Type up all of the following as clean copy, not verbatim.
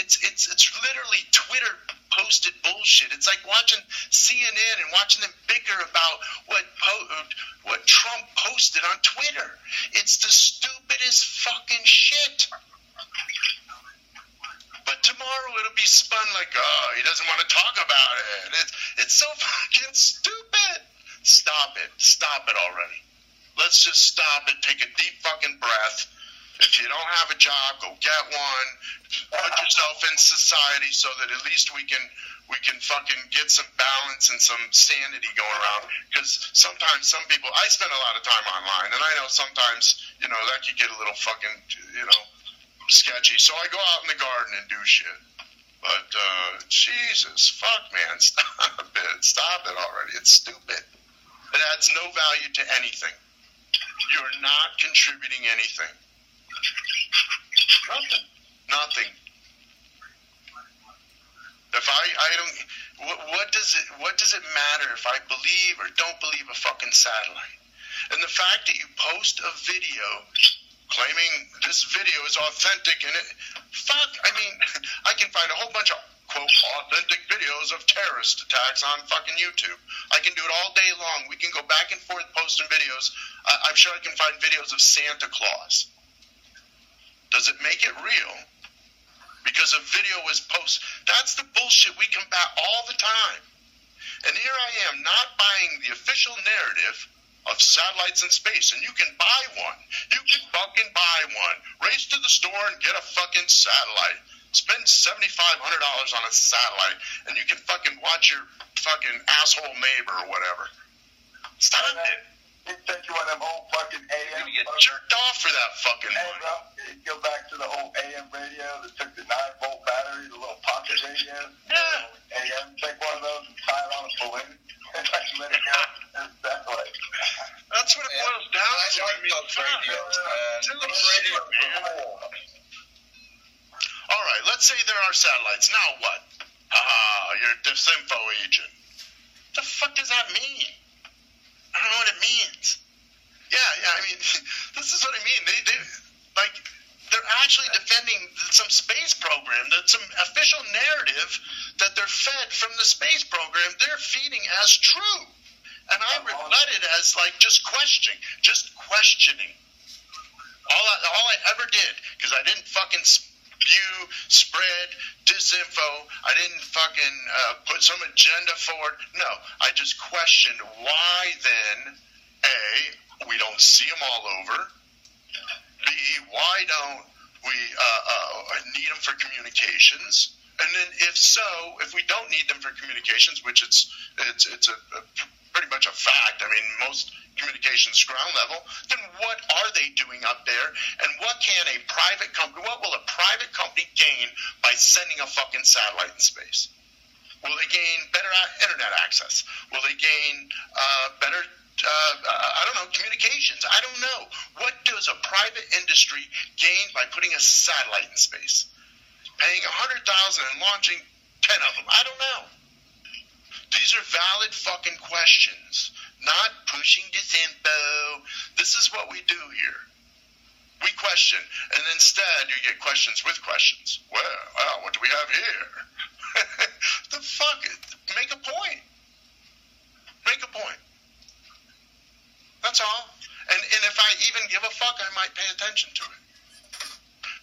It's literally Twitter posted bullshit. It's like watching CNN and watching them bicker about what Trump posted on Twitter. It's the stupidest fucking shit. But tomorrow it'll be spun like, oh, he doesn't want to talk about it. It's so fucking stupid. Stop it. Stop it already. Let's just stop it. Take a deep fucking breath. If you don't have a job, go get one. Put yourself in society so that at least we can fucking get some balance and some sanity going around. Because sometimes some people, I spend a lot of time online, and I know sometimes, that could get a little fucking, sketchy. So I go out in the garden and do shit. But, Jesus, fuck, man, stop it. Stop it already. It's stupid. It adds no value to anything. You're not contributing anything. Nothing. If I don't, what does it matter if I believe or don't believe a fucking satellite? And the fact that you post a video claiming this video is authentic and I can find a whole bunch of quote authentic videos of terrorist attacks on fucking YouTube. I can do it all day long. We can go back and forth posting videos. I'm sure I can find videos of Santa Claus. Does it make it real? Because a video was posted. That's the bullshit we combat all the time. And here I am not buying the official narrative of satellites in space. And you can buy one. You can fucking buy one. Race to the store and get a fucking satellite. Spend $7,500 on a satellite. And you can fucking watch your fucking asshole neighbor or whatever. Stop it. He sent you one of them old fucking AM. You get jerked off for that fucking money. Bro, you go back to the old AM radio that took the 9-volt battery, the little pocket radio. Yeah. AM, take one of those and tie it on a balloon. And let it go. That's what it boils down to. I like those radios, man. All right, let's say there are satellites. Now what? You're a disinfo agent. What the fuck does that mean? I don't know what it means. Yeah, I mean, this is what I mean. They're actually defending some space program, that's some official narrative that they're fed from the space program. They're feeding as true. And I rebut it as just questioning. All I ever did, because I didn't fucking spread disinfo. I didn't fucking put some agenda forward. No, I just questioned why then, A, we don't see them all over. B, why don't we need them for communications? And then if we don't need them for communications, which it's a pretty much a fact. I mean, most communications ground level, then what are they doing up there? And what will a private company gain by sending a fucking satellite in space? Will they gain better internet access? Will they gain better, communications? I don't know. What does a private industry gain by putting a satellite in space? Paying $100,000 and launching 10 of them? I don't know. These are valid fucking questions, not pushing disinfo. This is what we do here. We question, and instead you get questions with questions. Well, what do we have here? The fuck? Make a point. Make a point. That's all. And if I even give a fuck, I might pay attention to it.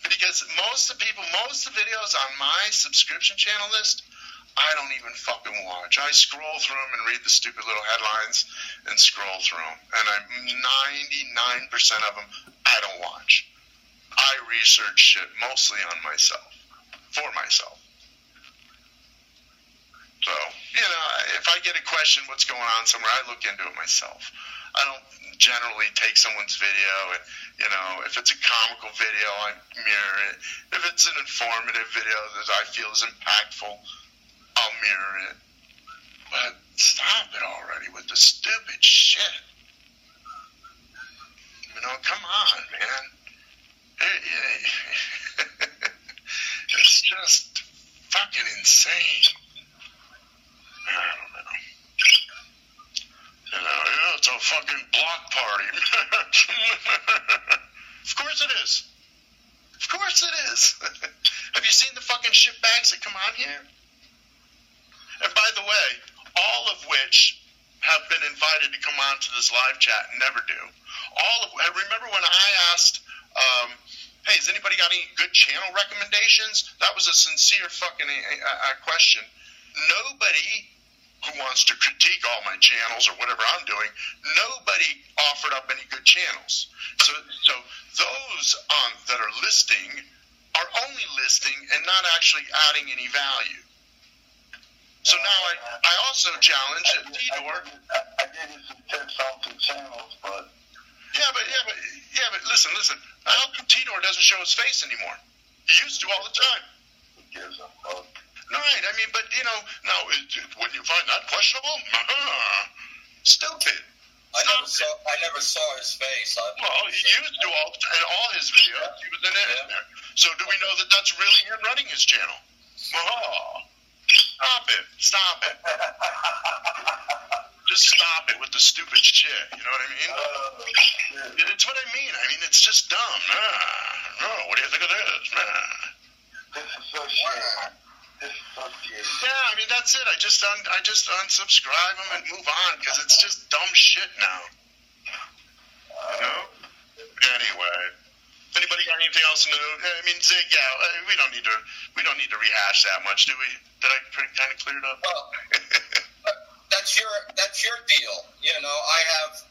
Because most of the videos on my subscription channel list, I don't even fucking watch. I scroll through them and read the stupid little headlines and scroll through them. And 99% of them, I don't watch. I research shit mostly on myself, for myself. So, if I get a question what's going on somewhere, I look into it myself. I don't generally take someone's video and, if it's a comical video, I mirror it. If it's an informative video that I feel is impactful, I'll mirror it. But stop it already with the stupid shit. Come on, man. It's just fucking insane. I don't know. It's a fucking block party. Of course it is. Of course it is. Have you seen the fucking shitbags that come on here? And by the way, all of which have been invited to come on to this live chat and never do. I remember when I asked, hey, has anybody got any good channel recommendations? That was a sincere fucking question. Nobody who wants to critique all my channels or whatever I'm doing, nobody offered up any good channels. So those that are listing are only listing and not actually adding any value. So now I also challenge Tidor. I gave you some tips on some channels, but yeah, but listen. How come Tidor doesn't show his face anymore? He used to all the time. who gives a fuck? Right, I mean, but, now, wouldn't you find that questionable? Stupid. I never saw his face. Well, he used to in all his videos. He was in it. Yeah. So do we know that that's really him running his channel? Stop it. Just stop it with the stupid shit, you know what I mean? It's what I mean. I mean, it's just dumb. What do you think of this? Disassociate. Yeah, I mean, that's it. I just unsubscribe them and move on because it's just dumb shit now. You know? Anyway, anybody got anything else new? I mean, Zig, yeah, we don't need to rehash that much, do we? Did I kind of clear it up? Well, that's your deal. I have,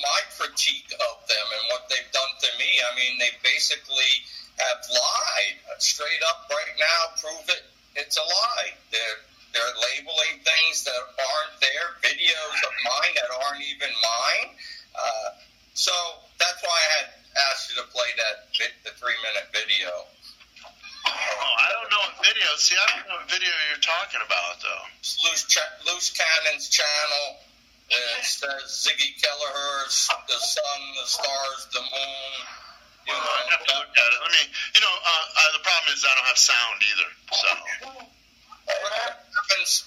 my critique of them and what they've done to me. I mean, they basically have lied straight up right now. Prove it. It's a lie. They're labeling things that aren't there, videos of mine that aren't even mine. So that's why I had asked you to play the 3-minute video. Oh, I don't know what video. See, I don't know what video you're talking about, though. It's Loose Cannon's channel. It says Ziggy Kelleher's The Sun, the Stars, the Moon. I have to look at it. The problem is I don't have sound either. So.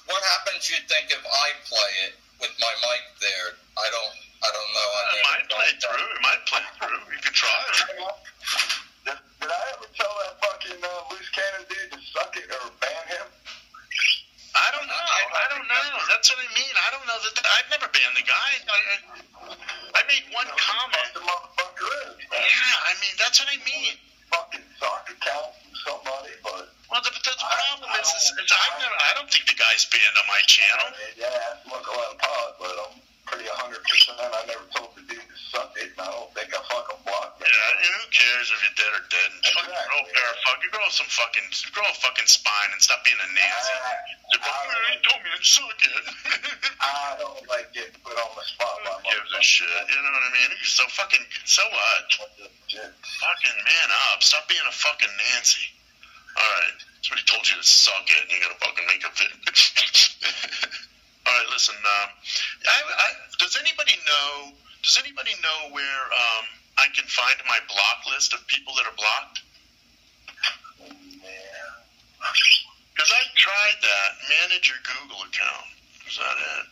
What happens? You think if I play it with my mic there? I don't know. It might play through. You could try it. Did I ever tell that fucking Loose Cannon dude to suck it or ban him? I don't know. That's what I mean. I don't know that. I've never banned the guy. I made one comment. The motherfucker is. Yeah, I mean, that's what I mean. Fucking sock account from somebody, but. Well, the problem is I don't think the guy's banned on my channel. Yeah, that's look a lot of pot, but I'm pretty 100%. I never told the dude to suck it, and I don't think I fucking blocked him. Yeah, who cares if you're dead or dead? You grow a fucking spine and stop being a Nancy. He told me to suck it. I don't like getting put on the spot. Who gives a shit? You know what I mean? So what? Fucking man up. Stop being a fucking Nancy. Alright. That's what he told you to suck it, and you're gonna fucking make a video. Alright, listen, does anybody know where I can find my block list of people that are blocked? Because I tried that. Manage your Google account. Is that it?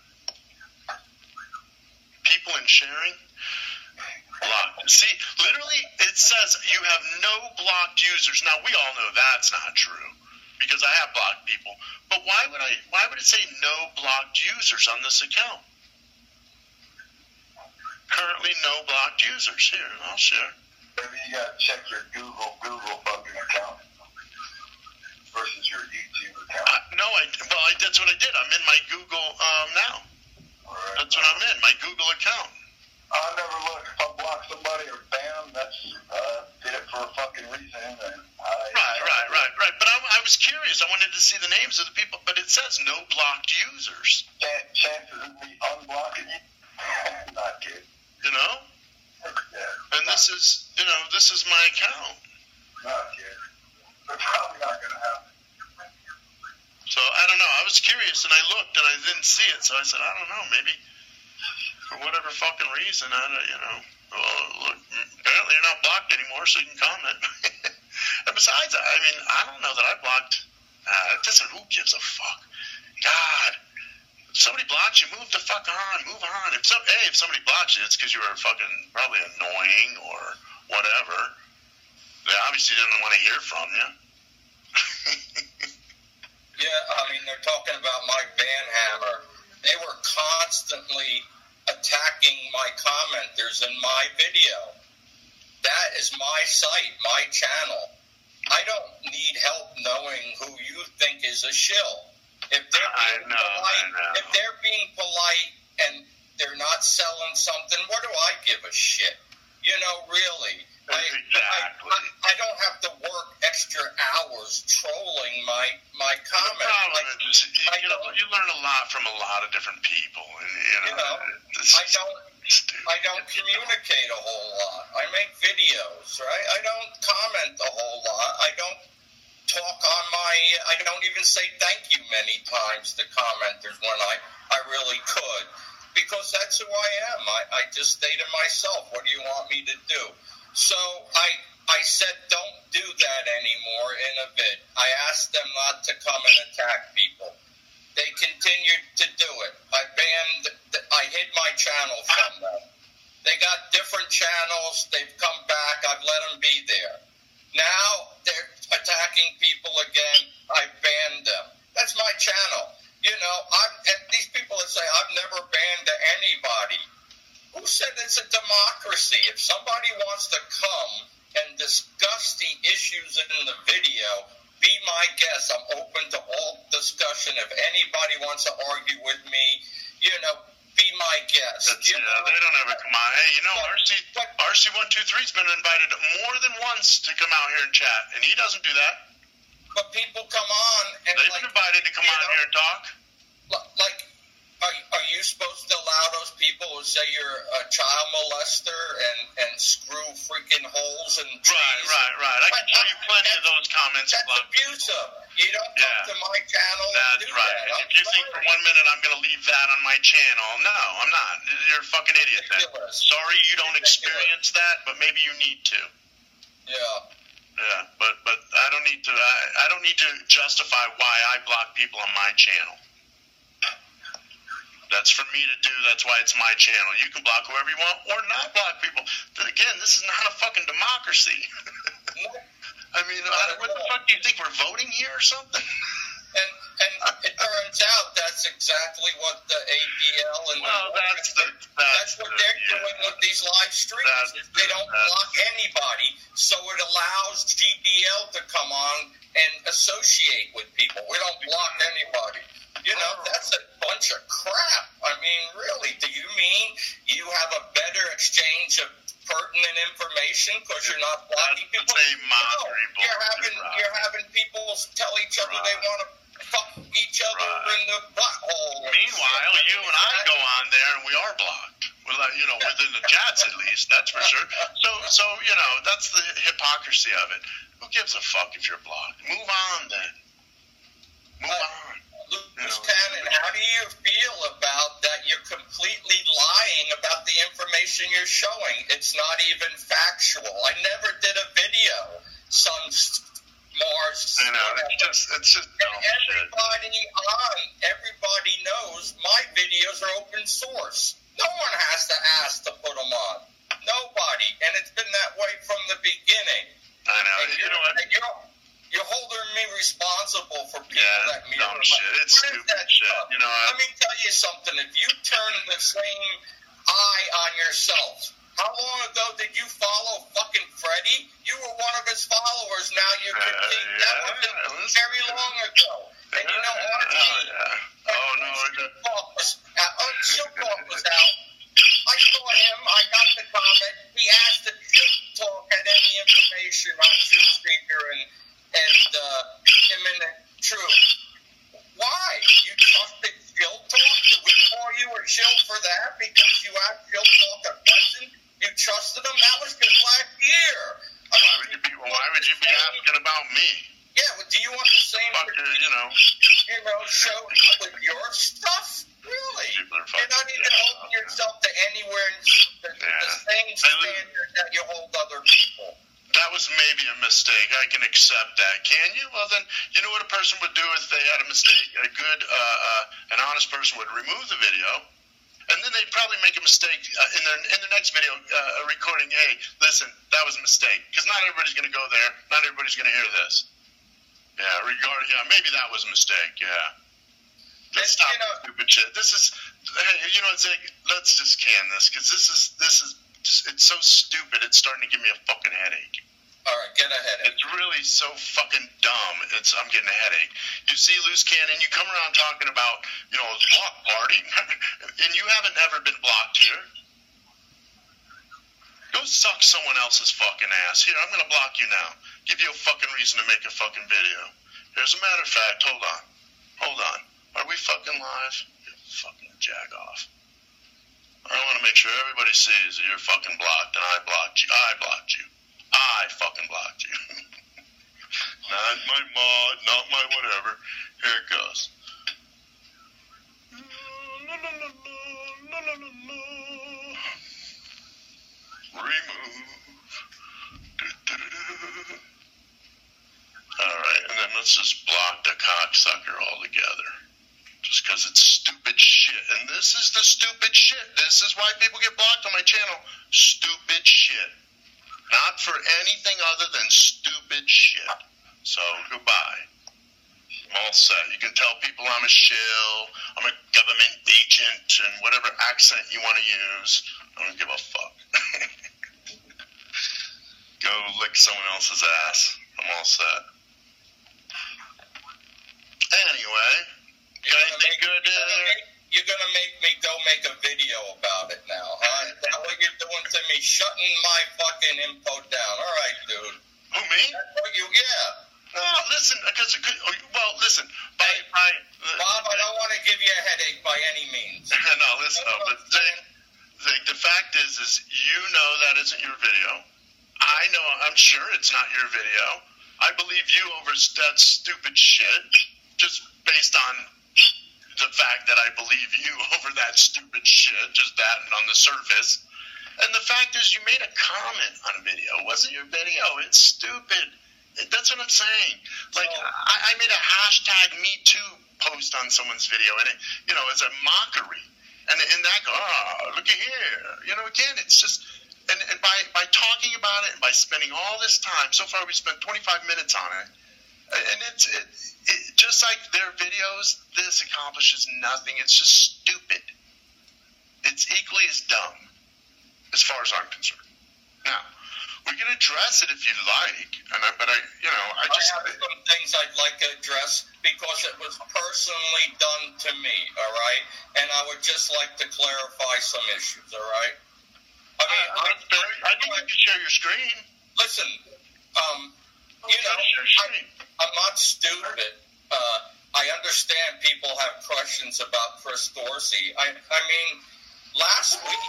People and sharing? Blocked. See, literally, it says you have no blocked users. Now, we all know that's not true because I have blocked people. But why would it say no blocked users on this account? Currently, no blocked users. Here, I'll share. Maybe you gotta check your Google fucking account versus your YouTube account. That's what I did. I'm in my Google now. Right. That's what I'm in, my Google account. I never look. If I block somebody or ban them, that's did it for a fucking reason. And Right. But I was curious. I wanted to see the names of the people, but it says no blocked users. Chances of me unblocking you? Not good. You know? Yeah. And this is my account. Not good. It's probably not going to happen. So, I don't know. I was curious, and I looked, and I didn't see it. So I said, I don't know. Maybe for whatever fucking reason, well, look, apparently you're not blocked anymore, so you can comment. And besides, I mean, I don't know that I blocked. Who gives a fuck? God. If somebody blocks you, move the fuck on. Move on. If somebody blocks you, it's because you were fucking probably annoying or whatever. They obviously didn't want to hear from you. talking about my van hammer. They were constantly attacking my commenters in my video. That is my site, my channel. I don't need help knowing who you think is a shill. If they're being polite and they're not selling something, what do I give a shit? You know, really. Exactly. I don't have to work extra hours trolling my comments. The problem is you learn a lot from a lot of different people, and I don't communicate a whole lot. I make videos, right? I don't comment a whole lot. I don't talk on I don't even say thank you many times to commenters when I really could, because that's who I am. I just stay to myself. What do you want me to do? So I said don't do that anymore in a vid. I asked them not to come and attack people. They continued to do it. I hid my channel from them. They got different channels. They've come back. I've let them be there. Now they're attacking people again. I banned them. That's my channel. You know, and these people that say I've never banned anybody. Who said it's a democracy? If somebody wants to come and discuss the issues in the video, be my guest. I'm open to all discussion. If anybody wants to argue with me, you know, be my guest. They don't ever come on. Hey, you know, RC123's been invited more than once to come out here and chat, and he doesn't do that. But people come on and they've been invited to come on here and talk. Like, are you supposed to allow those people who say you're a child molester and screw freaking holes in trees? Right. I can show you plenty of those comments. That's abusive. You don't come to my channel and do right. that. If you think for 1 minute I'm going to leave that on my channel, no, I'm not. You're a fucking idiot then. Sorry you don't experience that, but maybe you need to. Yeah, but I don't need to justify why I block people on my channel. That's for me to do. That's why it's my channel. You can block whoever you want or not block people. But again, this is not a fucking democracy. I mean, what the fuck do you think? We're voting here or something? And it turns out that's exactly what the ADL and that's what they're doing with these live streams. They don't block anybody, so it allows GDL to come on and associate with people. We don't block anybody. You know, that's a bunch of crap. I mean, really, do you mean you have a better exchange of pertinent information because you're not blocking people? You're having people tell each other they want to fuck each other in the butthole. Meanwhile, you and I go on there and we are blocked. Well, you know, within the chats at least, that's for sure. So you know, that's the hypocrisy of it. Who gives a fuck if you're blocked? Move on then. Move on. Loose Cannon, how do you feel about that? You're completely lying about the information you're showing. It's not even factual. I never did a video. Mars. I know. It's just dumb everybody knows my videos are open source. No one has to ask to put them on. Nobody. And it's been that way from the beginning. I know. And you know what? You're holding me responsible for people that mirror. Dumb shit. It's stupid shit. You know, let me tell you something. If you turn the same eye on yourself, how long ago did you follow fucking Freddie? You were one of his followers. Now you're critiquing. That was very long ago. And you know what? Shilcock was out. I saw him. I got the comment. He asked if Shilcock had any information on Truth Seeker and imminent truth. Why? You trusted Shilcock? Did we call you a shill for that because you asked Shilcock a question? You trusted him? That was just last year. Why would you be asking about me? Yeah, well, do you want the same, show with your stuff? Really? You're not even holding yourself to anywhere the same standard that you hold other people. That was maybe a mistake. I can accept that. Can you? Well, then, you know what a person would do if they had a mistake? A good, an honest person would remove the video, and then they'd probably make a mistake in their next video recording. Hey, listen, that was a mistake, because not everybody's going to go there. Not everybody's going to hear this. Yeah, maybe that was a mistake. Yeah. Let's stop this stupid shit. This is, hey, you know what, Zig? Let's just can this, because this is, it's so stupid. It's starting to give me a fucking headache. All right, get a headache. It's really so fucking dumb. I'm getting a headache. You see Loose Cannon, you come around talking about, block party, and you haven't ever been blocked here. Go suck someone else's fucking ass. Here, I'm gonna block you now. Give you a fucking reason to make a fucking video. As a matter of fact, hold on. Are we fucking live? You fucking jag off. I want to make sure everybody sees that you're fucking blocked, and I blocked you. I fucking blocked you. Not my mod, not my whatever. Here it goes. Remove. Alright, and then let's just block the cocksucker altogether. Just because it's stupid shit. And this is the stupid shit. This is why people get blocked on my channel. Stupid shit. Not for anything other than stupid shit. So, goodbye. I'm all set. You can tell people I'm a shill, I'm a government agent, and whatever accent you want to use. I don't give a fuck. Go lick someone else's ass. I'm all set. Anyway, you got anything good? You're gonna make me go make a video about it now, huh? Is that what you're doing to me? Shutting my fucking info down. All right, dude. Who, me? Yeah. No, listen, because listen. Bob, I don't want to give you a headache by any means. No, listen, but Zig, the fact is you know that isn't your video. I know, I'm sure it's not your video. I believe you over that stupid shit, just based on the fact that I believe you over that stupid shit, just that and on the surface. And the fact is, you made a comment on a video. It wasn't your video. It's stupid. That's what I'm saying. Like, I made a hashtag #MeToo post on someone's video, and it, it's a mockery. And that, look at here. Again, it's just, and by talking about it, and by spending all this time, so far we spent 25 minutes on it, and it just like their videos, this accomplishes nothing. It's just stupid. It's equally as dumb, as far as I'm concerned. Now, we can address it if you like, but I have some things I'd like to address because it was personally done to me, all right? And I would just like to clarify some issues, all right? I mean, I think you can share your screen. Listen, I'm not stupid. I understand people have questions about Chris Dorsey. I mean, last week,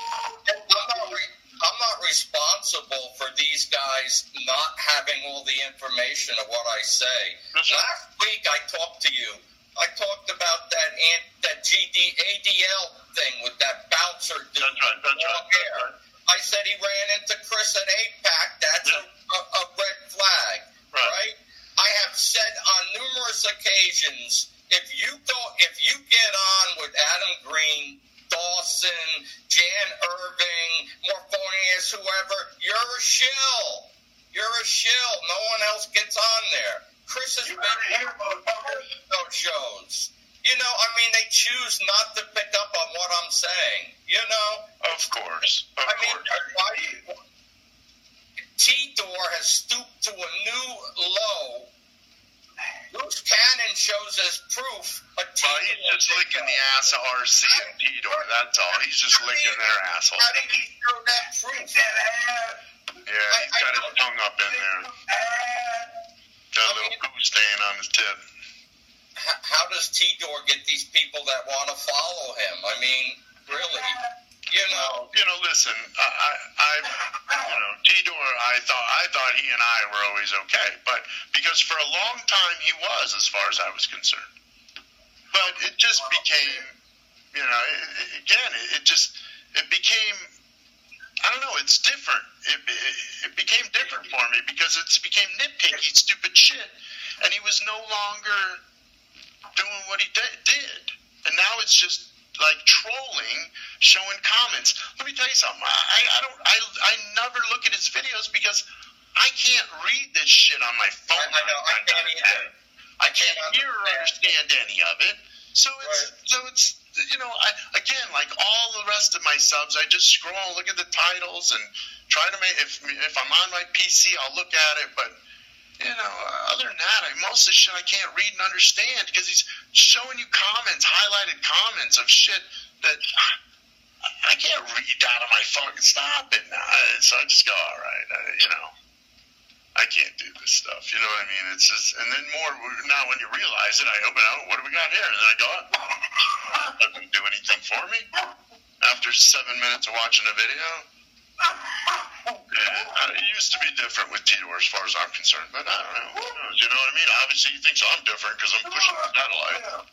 I'm not responsible for these guys not having all the information of what I say. Last week, I talked to you. I talked about that ADL thing with that bouncer dude. That's right. I said he ran into Chris at APAC. That's a red flag, right? I have said on numerous occasions, if you get on with Adam Green, Dawson, Jan Irving, Morphonius, whoever, you're a shill. You're a shill. No one else gets on there. Chris has been here for those shows. They choose not to pick up on what I'm saying. Of course. T-Door has stooped to a new low. Loose Cannon shows as proof. He's just licking the ass of RC and T-Door, that's all. He's just licking their asshole. How did he show that proof? Yeah, he's got his tongue up in there. Got a little goo stain on his tip. How does T-Door get these people that want to follow him? I mean, really? Listen, T-Door, I thought he and I were always okay, but because for a long time he was, as far as I was concerned. But it just became, it became, I don't know, it's different. It became different for me because it became nitpicky, stupid shit, and he was no longer doing what he did. And now it's just like trolling, showing comments. Let me tell you something. I never look at his videos because I can't read this shit on my phone. I know. I can't either. I can't hear or understand any of it. So it's you know, again, like all the rest of my subs, I just scroll, look at the titles, and try to make, if I'm on my PC, I'll look at it, but, you know, other than that, most of the shit I can't read and understand, because he's showing you comments, highlighted comments of shit that I can't read out of my phone. Stop it now. So I just go, all right, you know, I can't do this stuff. You know what I mean? It's just, and then more now when you realize it, I open out, what do we got here? And then I go, it doesn't do anything for me. After 7 minutes of watching a video, it used to be different with Tito as far as I'm concerned, but I don't know. Who knows? You know what I mean? Obviously, he thinks I'm different because I'm pushing the satellite,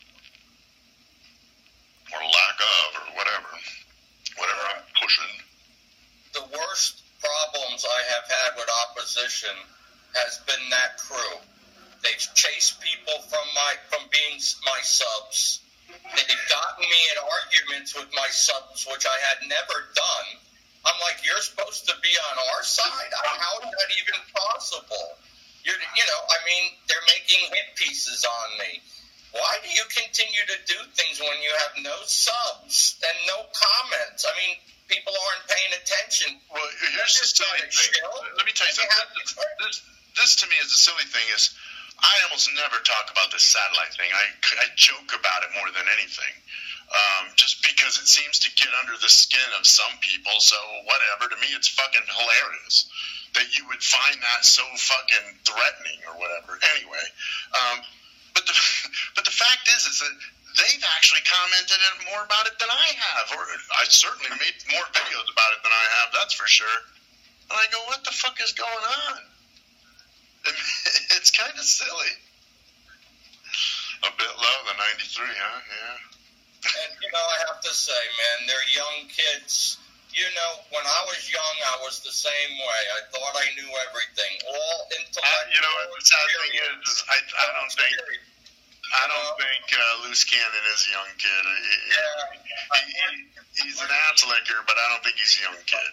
or lack of, or whatever I'm pushing. The worst problems I have had with opposition has been that crew. They've chased people from being my subs. They've gotten me in arguments with my subs, which I had never done. I'm like, you're supposed to be on our side? How is that even possible? You know, I mean, they're making hit pieces on me. Why do you continue to do things when you have no subs and no comments? I mean, people aren't paying attention. Well, here's the silly thing. Let me tell you something. This to me is the silly thing is, I almost never talk about this satellite thing. I joke about it more than anything. Just because it seems to get under the skin of some people, so whatever. To me, it's fucking hilarious that you would find that so fucking threatening or whatever. Anyway, but the fact is that they've actually commented more about it than I have, or I certainly made more videos about it than I have, that's for sure. And I go, what the fuck is going on? It's kind of silly. A bit low, the 93, huh? Yeah. And, you know, I have to say, man, they're young kids. You know, when I was young, I was the same way. I thought I knew everything. All intellectual. You know what the sad thing is I don't think Loose Cannon is a young kid. He's an ass licker, but I don't think he's a young kid.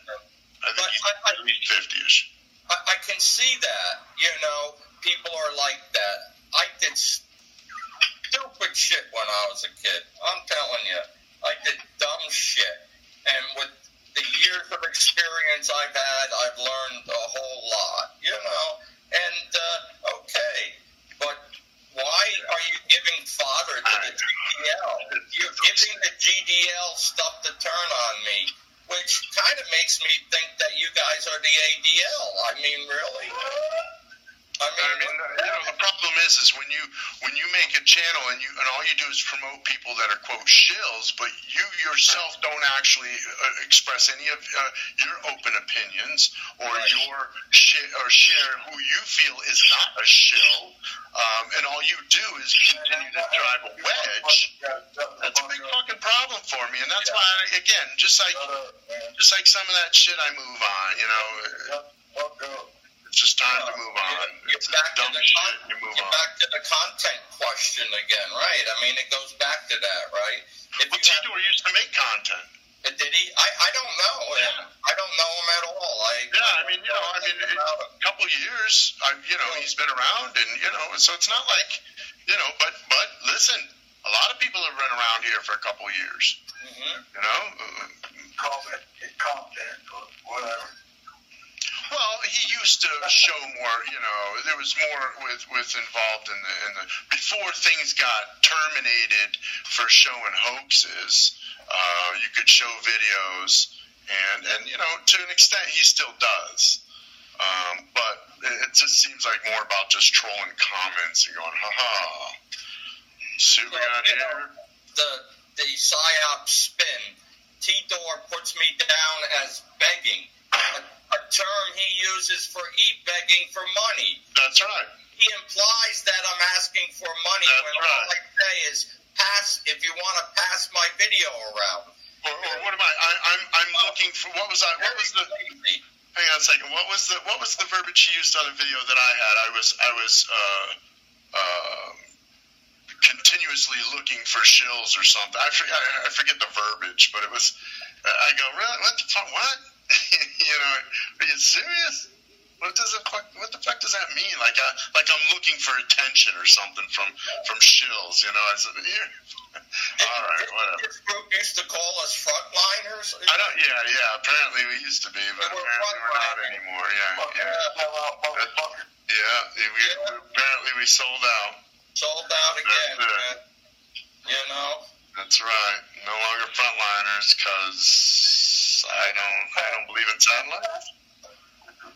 I think he's at least 50-ish. I can see that. You know, people are like that. I did stupid shit when I was a kid. I'm telling you. I did dumb shit. And with the years of experience I've had, I've learned a whole lot, you know. And, okay, but why are you giving fodder to the GDL? You're giving the GDL stuff to turn on me, which kind of makes me think that you guys are the ADL. I mean, really? I mean, you know, the problem is when you make a channel and all you do is promote people that are quote shills, but you yourself don't actually express any of your open opinions or share who you feel is not a shill, and all you do is continue to drive a wedge. That's a big fucking problem for me, and that's why, again, just like some of that shit, I move on. You know. It's just time to move on. It's dumb shit. You move on. Back to the content question again, right? I mean, it goes back to that, right? Well, Tito used to make content. Did he? I don't know him. I don't know him at all. A couple years. He's been around, and so it's not like, But listen, a lot of people have run around here for a couple years. Mm-hmm. Content, whatever. Well, he used to show more, there was more with involved in the before things got terminated for showing hoaxes, you could show videos, and to an extent he still does, but it just seems like more about just trolling comments and going, haha, see what we got here? The PSYOP spin, T-Door puts me down as begging. A term he uses for e-begging for money. That's right. He implies that I'm asking for money. That's when right. All I say is pass if you want to pass my video around. Or what am I? I'm looking for. What was I? What was the? Crazy. Hang on a second. What was the verbiage he used on the video that I had? I was continuously looking for shills or something. I forget the verbiage, but it was. I go, really? What the fuck? What? Are you serious? What the fuck does that mean? Like I'm looking for attention or something from shills, you know? I said, here. All right, whatever. This group used to call us frontliners. Yeah. Apparently we used to be, but apparently we're not anymore. Apparently we sold out. Sold out again, man. You know. That's right. No longer frontliners because I don't believe in satellites.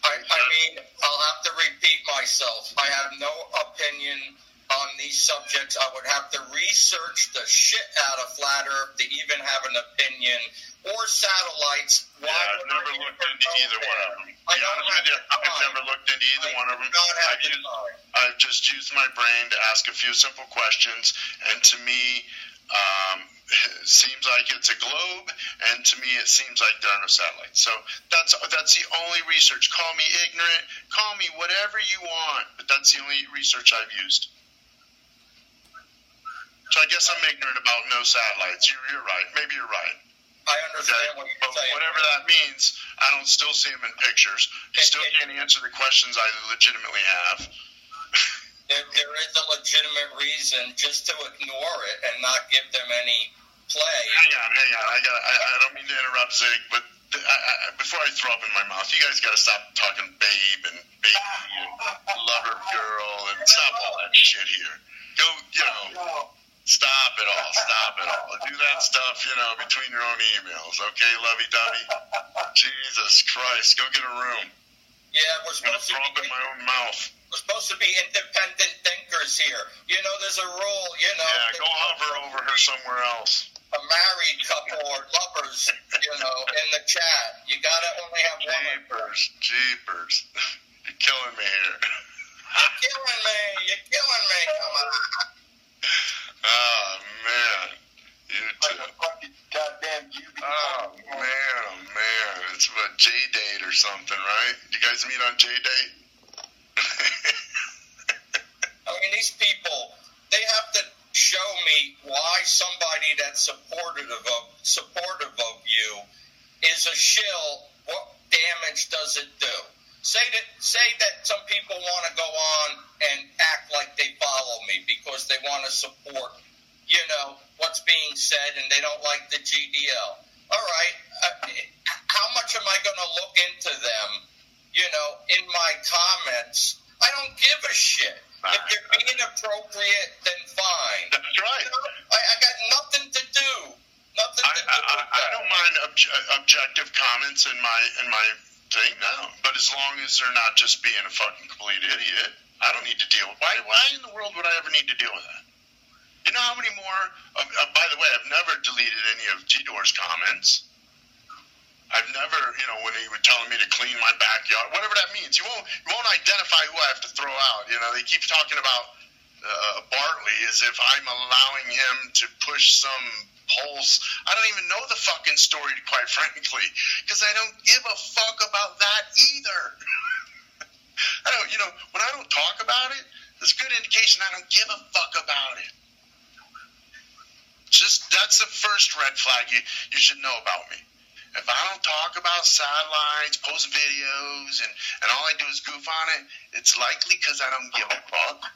I mean, I'll have to repeat myself. I have no opinion on these subjects. I would have to research the shit out of Flat Earth to even have an opinion. Or satellites. I've never looked into either one of them. To be honest with you, I've never looked into either one of them. I've just used my brain to ask a few simple questions, and to me, it seems like it's a globe, and to me it seems like there are no satellites. So that's the only research. Call me ignorant, call me whatever you want, but that's the only research I've used. So I guess I'm ignorant about no satellites. You're right. Maybe you're right. I understand what you're saying. Whatever that means, I don't still see them in pictures. You still can't answer the questions I legitimately have. There is a legitimate reason just to ignore it and not give them any play. Hang on. I don't mean to interrupt, Zig, but before I throw up in my mouth, you guys got to stop talking babe and baby and lover girl and stop all that shit here. Go, stop it all. Do that stuff, between your own emails, okay, lovey-dovey? Jesus Christ, go get a room. Yeah, we're supposed to throw up in my own mouth. We're supposed to be independent thinkers here. There's a rule, Yeah, go hover over her somewhere else. A married couple or lovers, in the chat. You gotta only have one. Jeepers. You're killing me here. You're killing me. Come on. Oh, man. You too. Oh, man. It's about J-Date or something, right? You guys meet on J-Date? I mean, these people, they have to show me why somebody that's supportive of you is a shill. What damage does it do? Say that some people want to go on and act like they follow me because they want to support, what's being said, and they don't like the GDL. All right, how much am I going to look into them, in my comments? I don't give a shit. If they're being appropriate, then fine. That's right. I got nothing to do. I don't mind objective comments in my thing now, but as long as they're not just being a fucking complete idiot, I don't need to deal with. Why in the world would I ever need to deal with that? You know how many more? By the way, I've never deleted any of G-Door's comments. I've never, when he was telling me to clean my backyard, whatever that means. You won't identify who I have to throw out. They keep talking about Bartley as if I'm allowing him to push some polls. I don't even know the fucking story, quite frankly, because I don't give a fuck about that either. When I don't talk about it, that's a good indication I don't give a fuck about it. That's the first red flag you should know about me. If I don't talk about satellites, post videos, and all I do is goof on it, it's likely because I don't give a fuck.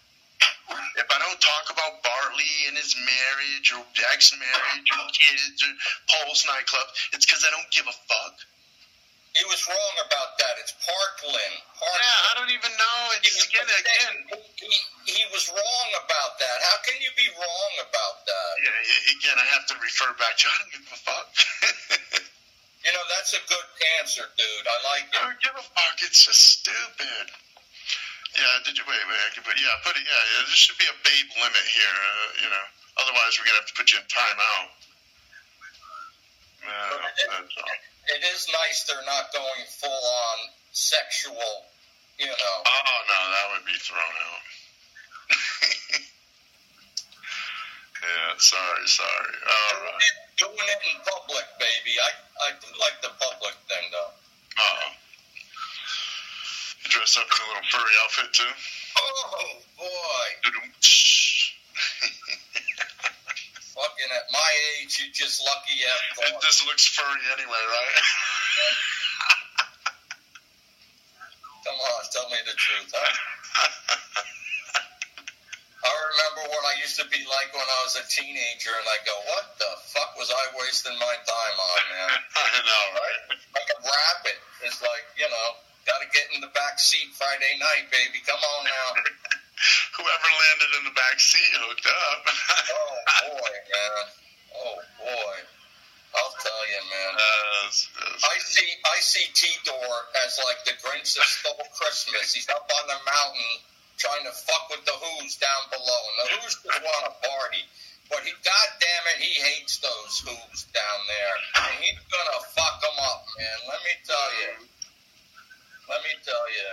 If I don't talk about Bartley and his marriage or ex-marriage or kids or Pulse nightclub, it's because I don't give a fuck. He was wrong about that. It's Parkland. Yeah, I don't even know. It's again. He was wrong about that. How can you be wrong about that? Yeah, again, I have to refer back to I don't give a fuck. That's a good answer, dude. I like it. I don't give a fuck. It's just stupid. Yeah, did you wait? I can put there should be a babe limit here. Otherwise we're gonna have to put you in timeout. That's all. It is nice they're not going full on sexual. Oh no, that would be thrown out. Yeah, sorry. All right. Doing it in public, baby. I do like the public thing, though. Oh. You dress up in a little furry outfit, too? Oh, boy. Fucking at my age, you're just lucky you have It just looks furry anyway, right? Come on, Tell me the truth, huh? I remember what I used to be like when I was a teenager, and I go, what the fuck was I wasting my time on, man? I know, right? Like a rabbit. It's like, got to get in the back seat Friday night, baby. Come on now. Whoever landed in the back seat hooked up. Oh, boy, man. Oh, boy. I'll tell you, man. I see T-Door as like the Grinch that stole Christmas. He's up on the mountain trying to fuck with the Who's down below. And the Who's just want to party. But goddamn it, he hates those Who's down there. And he's going to fuck them up, man. Let me tell you.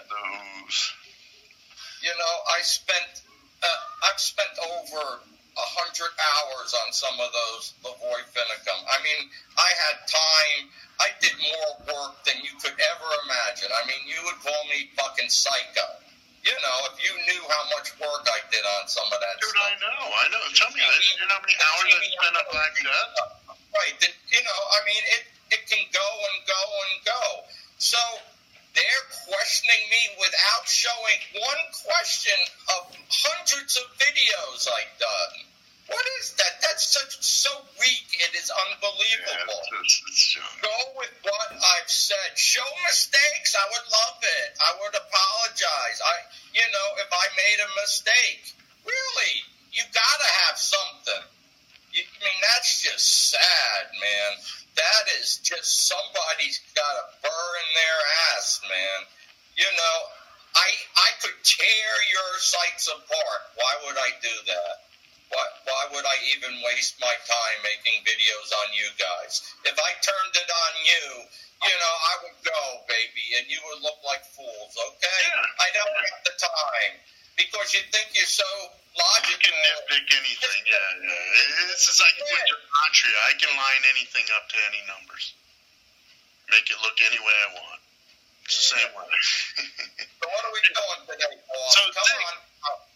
The Who's. I've spent over 100 hours on some of those Lavoy Finicum. I mean, I had time. I did more work than you could ever imagine. I mean, you would call me fucking psycho. If you knew how much work I did on some of that Dude, stuff. I know. Tell me, you know how many hours I spent on Black Death? Right. I mean, it can go and go and go. So they're questioning me without showing one question of hundreds of videos I've done. What is that? That's so weak. It is unbelievable. Yeah, go with what I've said. Show mistakes. I would love it. I would apologize. If I made a mistake, really, you gotta have something. That's just sad, man. That is just somebody's got a burr in their ass, man. I could tear your sites apart. Why would I do that? Why would I even waste my time making videos on you guys? If I turned it on you, I would go, baby, and you would look like fools, okay? Yeah. I don't have the time because you think you're so logical. You can nitpick anything, yeah. It's just like with gematria. I can line anything up to any numbers. Make it look any way I want. It's the same way. So what are we doing today, Paul? So Come on.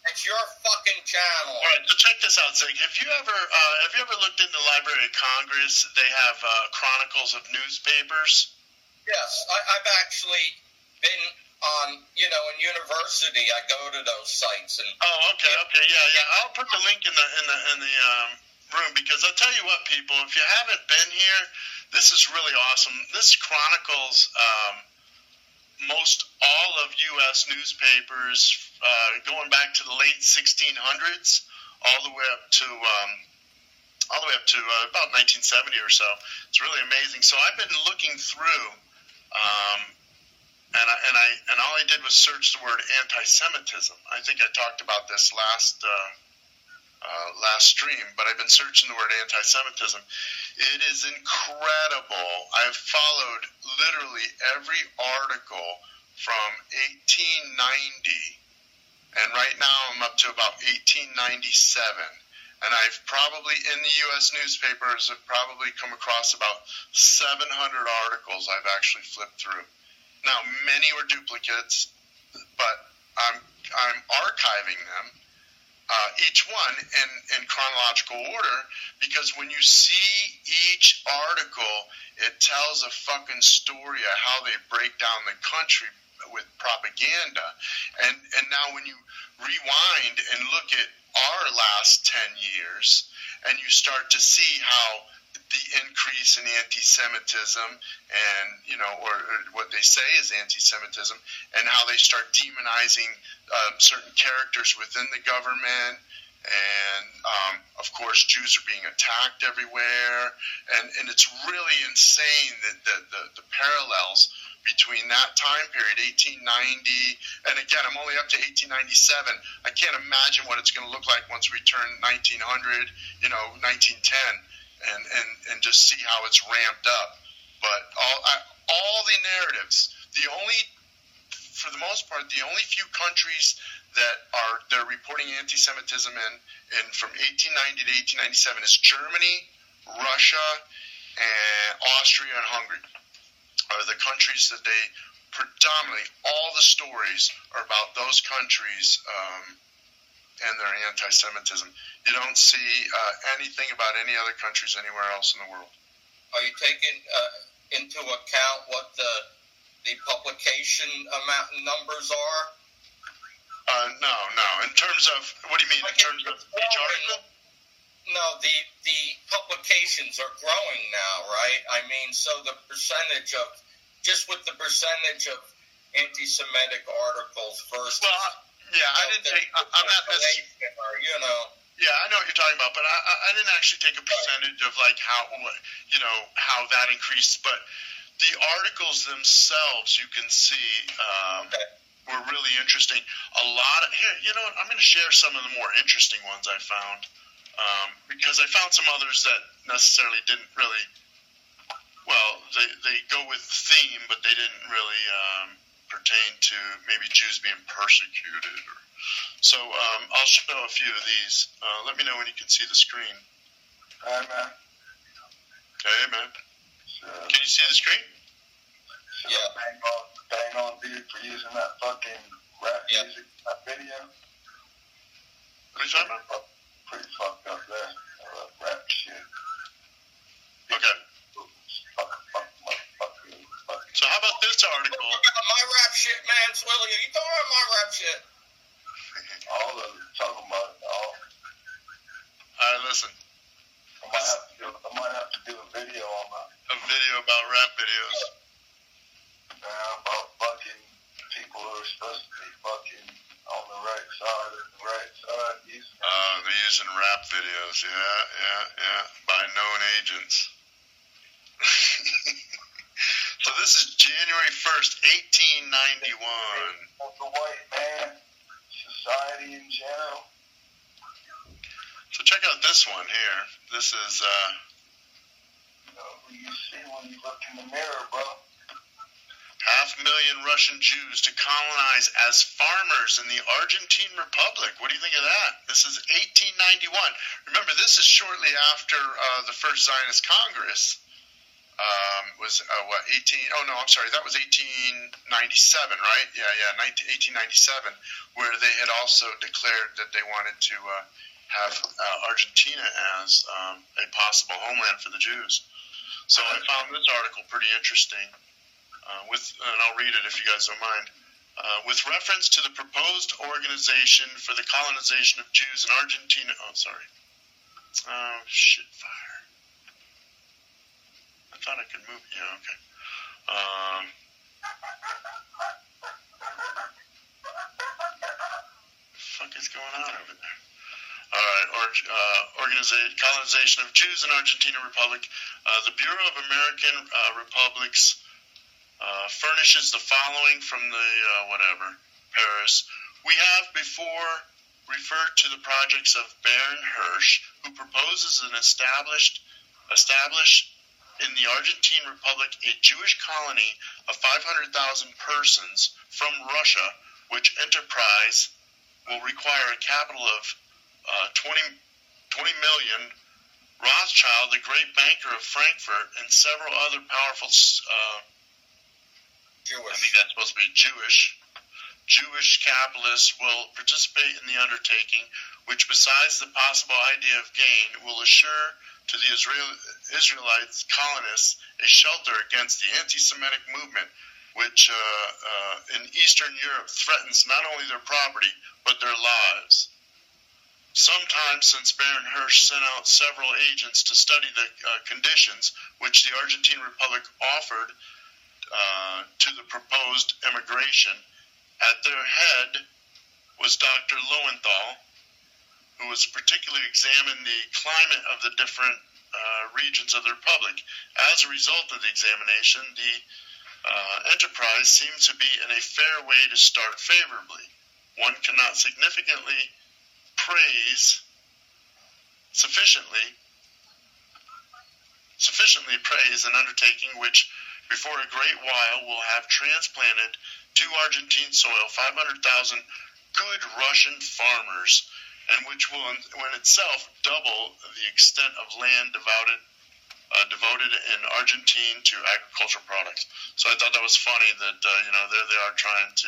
It's your fucking channel. All right, so check this out, Zig. Have you ever looked in the Library of Congress? They have chronicles of newspapers. Yes, I've actually been on, in university. I go to those sites and. Oh, okay, yeah. I'll put the link in the room because I'll tell you what, people. If you haven't been here, this is really awesome. This chronicles most all of U.S. newspapers going back to the late 1600s, all the way up to about 1970 or so. It's really amazing. So I've been looking through, and all I did was search the word anti-Semitism. I think I talked about this last stream, but I've been searching the word anti-Semitism. It is incredible. I've followed literally every article from 1890, and right now I'm up to about 1897. And I've probably, in the U.S. newspapers, have probably come across about 700 articles I've actually flipped through. Now, many were duplicates, but I'm archiving them. Each one in chronological order, because when you see each article, it tells a fucking story of how they break down the country with propaganda. And now when you rewind and look at our last 10 years, and you start to see how the increase in anti-Semitism and, or what they say is anti-Semitism, and how they start demonizing certain characters within the government, and of course Jews are being attacked everywhere, and it's really insane that the parallels between that time period, 1890, and again, I'm only up to 1897. I can't imagine what it's going to look like once we turn 1900, 1910, and just see how it's ramped up. But all the narratives, for the most part, the only few countries that they're reporting anti-Semitism in from 1890 to 1897 is Germany, Russia, and Austria and Hungary. Are the countries that they predominantly, all the stories are about those countries and their anti-Semitism. You don't see anything about any other countries anywhere else in the world. Are you taking into account what the publication amount numbers are? No. In terms of, what do you mean? In terms of each article? No, the publications are growing now, right? I mean, so the percentage of, just with the percentage of anti-Semitic articles versus... Well, yeah, I didn't take, I'm not necessarily... You know... Yeah, I know what you're talking about, but I didn't actually take a percentage of, like, how that increased, but the articles themselves, you can see, were really interesting. Here, you know what, I'm going to share some of the more interesting ones I found. Because I found some others that necessarily didn't really, well, they go with the theme, but they didn't really pertain to maybe Jews being persecuted. So I'll show a few of these. Let me know when you can see the screen. Hey, man. Hey, man. Can you see the screen? Yeah. Bang on dude for using that fucking rap music, that video. What are you talking about? Pretty fucked up there. Rap shit. Okay. So how about this article? My rap shit, man, Swilly. You talking about my rap shit? All of it. Talking about it all. Alright, listen. I might have to do a video on that. A video about rap videos. About fucking people who are supposed to be fucking on the right side of the right side. They're using rap videos, yeah, by known agents. So this is January 1st, 1891. Of the white man, society in general. So check out this one here. This is, You know who you see when you look in the mirror, bro. 500,000 Russian Jews to colonize as farmers in the Argentine Republic. What do you think of that? This is 1891. Remember, this is shortly after the first Zionist Congress. Was what, 18? Oh no, I'm sorry. That was 1897, right? Yeah, 1897, where they had also declared that they wanted to have Argentina as a possible homeland for the Jews. So I found this article pretty interesting. And I'll read it if you guys don't mind. With reference to the proposed organization for the colonization of Jews in Argentina. Oh, sorry. Oh, shit, fire. I thought I could move. Yeah, okay. What the fuck is going on over there? All right, colonization of Jews in Argentina Republic. The Bureau of American Republics furnishes the following from the Paris. We have before referred to the projects of Baron Hirsch, who proposes an establish in the Argentine Republic a Jewish colony of 500,000 persons from Russia, which enterprise will require a capital of 20 million. Rothschild, the great banker of Frankfurt, and several other powerful I think that's supposed to be Jewish capitalists will participate in the undertaking, which besides the possible idea of gain, will assure to the Israelite colonists a shelter against the anti-Semitic movement, which in Eastern Europe threatens not only their property, but their lives. Sometime since Baron Hirsch sent out several agents to study the conditions which the Argentine Republic offered to the proposed emigration. At their head was Dr. Lowenthal, who was particularly examined the climate of the different regions of the Republic. As a result of the examination, the enterprise seemed to be in a fair way to start favorably. One cannot sufficiently praise an undertaking which before a great while will have transplanted to Argentine soil 500,000 good Russian farmers, and which will in itself double the extent of land devoted in Argentine to agricultural products. So I thought that was funny that there they are trying to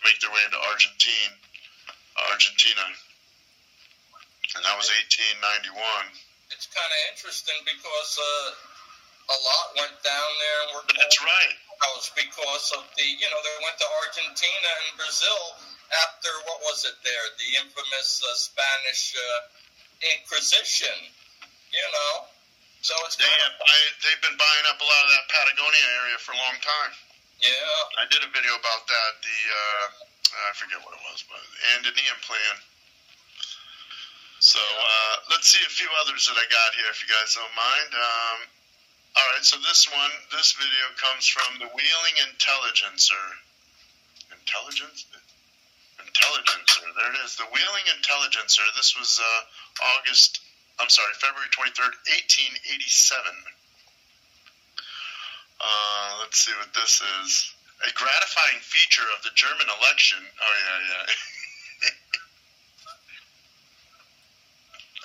make their way into Argentina, and that was 1891. It's kind of interesting because a lot went down there, and That's right. That was because of they went to Argentina and Brazil, after, what was it there, the infamous Spanish Inquisition, you know. So it's they've been buying up a lot of that Patagonia area for a long time. Yeah. I did a video about that, I forget what it was, but the Andean plan. So let's see a few others that I got here, if you guys don't mind. All right, so this video comes from the Wheeling Intelligencer. Intelligencer, there it is. The Wheeling Intelligencer. This was February 23rd, 1887. Let's see what this is. A gratifying feature of the German election. Oh, yeah.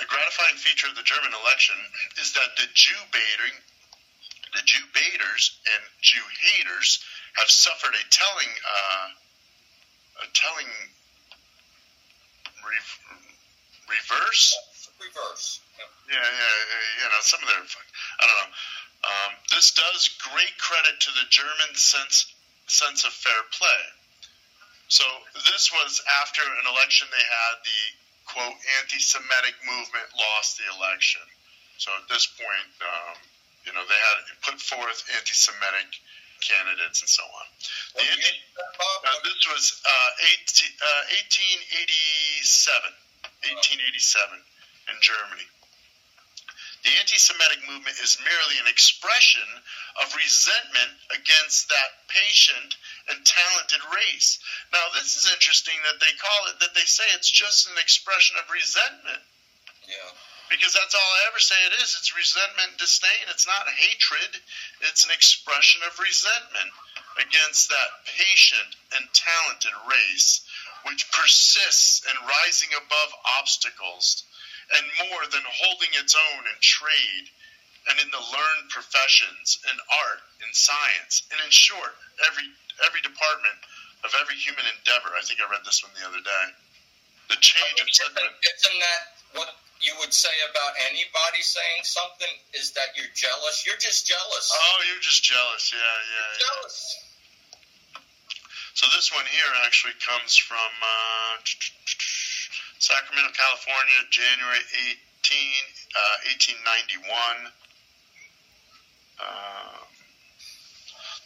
A gratifying feature of the German election is that the Jew baiters and Jew haters have suffered a telling reverse. Yeah. Some of their, I don't know. This does great credit to the German sense of fair play. So this was after an election they had, the quote anti-Semitic movement lost the election. So at this point, they had put forth anti-Semitic candidates and so on. This was 1887 in Germany. The anti-Semitic movement is merely an expression of resentment against that patient and talented race. Now, this is interesting that they say it's just an expression of resentment. Yeah. Because that's all I ever say it is. It's resentment and disdain. It's not hatred. It's an expression of resentment against that patient and talented race, which persists in rising above obstacles and more than holding its own in trade and in the learned professions, in art, in science, and in short, every department of every human endeavor. I think I read this one the other day. The change of sentiment. Isn't that what you would say about anybody saying something, is that you're jealous? You're just jealous. Oh, you're just jealous. Yeah. Jealous. So this one here actually comes from Sacramento, California, January 1891.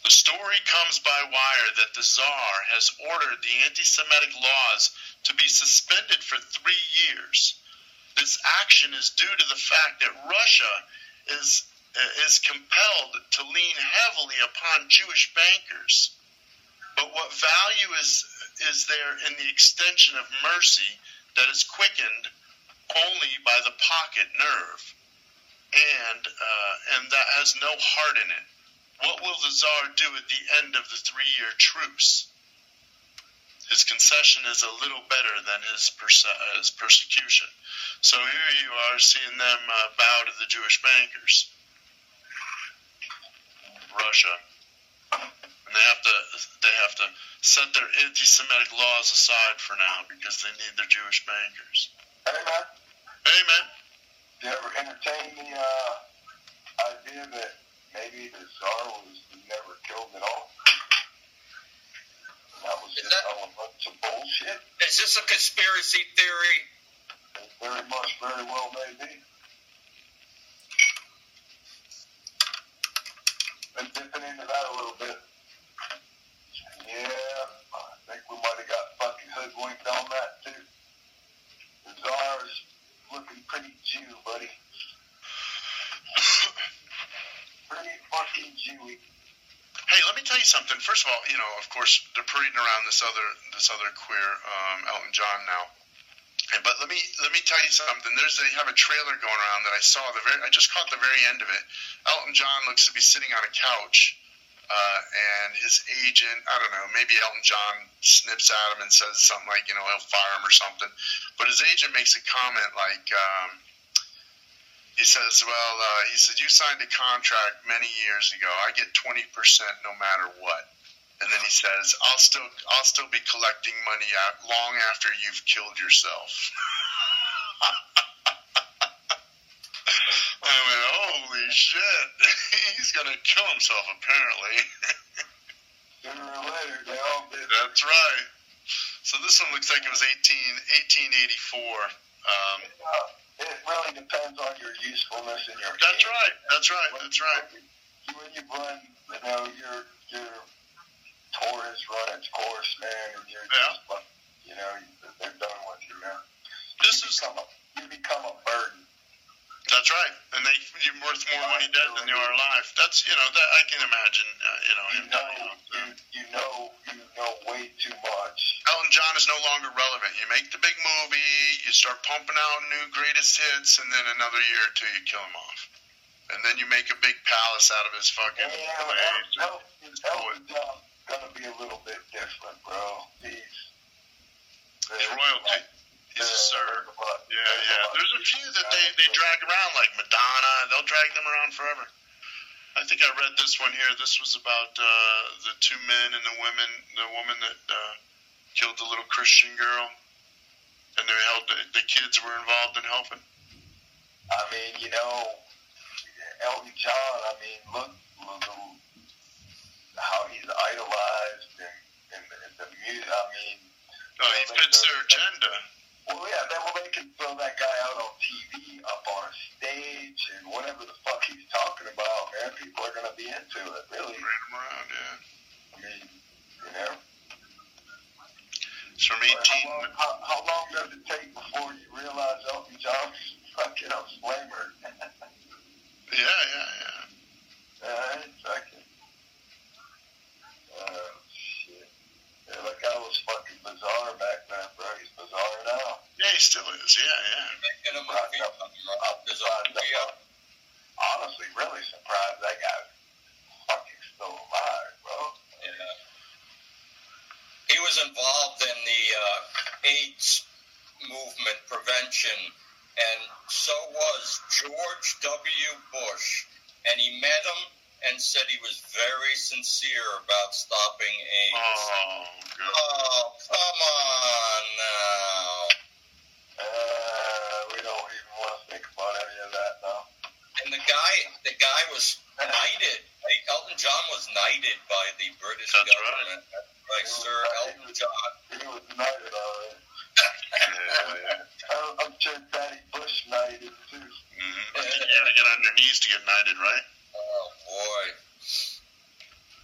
The story comes by wire that the Tsar has ordered the anti-Semitic laws to be suspended for 3 years. This action is due to the fact that Russia is compelled to lean heavily upon Jewish bankers. But what value is there in the extension of mercy that is quickened only by the pocket nerve, and that has no heart in it? What will the Tsar do at the end of the 3-year truce? His concession is a little better than his persecution. So here you are seeing them bow to the Jewish bankers, Russia, and they have to set their anti-Semitic laws aside for now because they need their Jewish bankers. Hey, man. Hey, man. Do you ever entertain the idea that maybe the Tsar was never killed at all? That was just all a bunch of bullshit. Is this a conspiracy theory? It very well may be. Been dipping into that a little bit. Yeah, I think we might have got fucking hoodwinked on that too. The Tsar's looking pretty Jew, buddy. Pretty fucking Jewy. Hey, let me tell you something. First of all, of course, they're parading around this other queer Elton John now. But let me tell you something. They have a trailer going around that I saw. I just caught the very end of it. Elton John looks to be sitting on a couch, and his agent, I don't know, maybe Elton John snips at him and says something like, he'll fire him or something. But his agent makes a comment like, he said, you signed a contract many years ago. I get 20% no matter what. And then he says, I'll still be collecting money long after you've killed yourself. I went, holy shit. He's going to kill himself, apparently. Sooner or later, they all did. That's right. So this one looks like it was 1884. It really depends on your usefulness in your That's game. right. That's right. That's right. When you run, your Taurus run its course, man, and you're just like, they're done with you, man. You become a burden. That's right, and you're worth more money dead than you are alive. That's that I can imagine. You know way too much. Elton John is no longer relevant. You make the big movie, you start pumping out new greatest hits, and then another year or two you kill him off, and then you make a big palace out of his fucking place. Elton John's gonna be a little bit different, bro. He's royalty. He's a sir. Yeah. There's a few that they drag around, like Madonna. They'll drag them around forever. I think I read this one here. This was about the two men and the woman that killed the little Christian girl, and they held the kids were involved in helping. I mean, Elton John. I mean, look how he's idolized and the music. I mean, he fits their agenda. Well, yeah, they can throw that guy out on TV, up on a stage, and whatever the fuck he's talking about, man, people are going to be into it, really. Bring him around, yeah. I mean, It's from 18... How long does it take before you realize Elton John's fucking a flamer? Yeah. Exactly. Shit. Yeah, that guy was fucking bizarre back then, bro. He's bizarre now. Yeah, he still is. Yeah. Honestly, really surprised that guy's fucking still alive, bro. Yeah. He was involved in the AIDS movement prevention, and so was George W. Bush. And he met him and said he was very sincere about stopping AIDS. Oh, good. Oh, come on now. We don't even want to think about any of that now. And the guy was knighted. Elton John was knighted by the British government. Right. By Sir Elton John. He was knighted, all right. Yeah. I'm sure Daddy Bush knighted too. Mm-hmm. You gotta get on your knees to get knighted, right? Oh boy,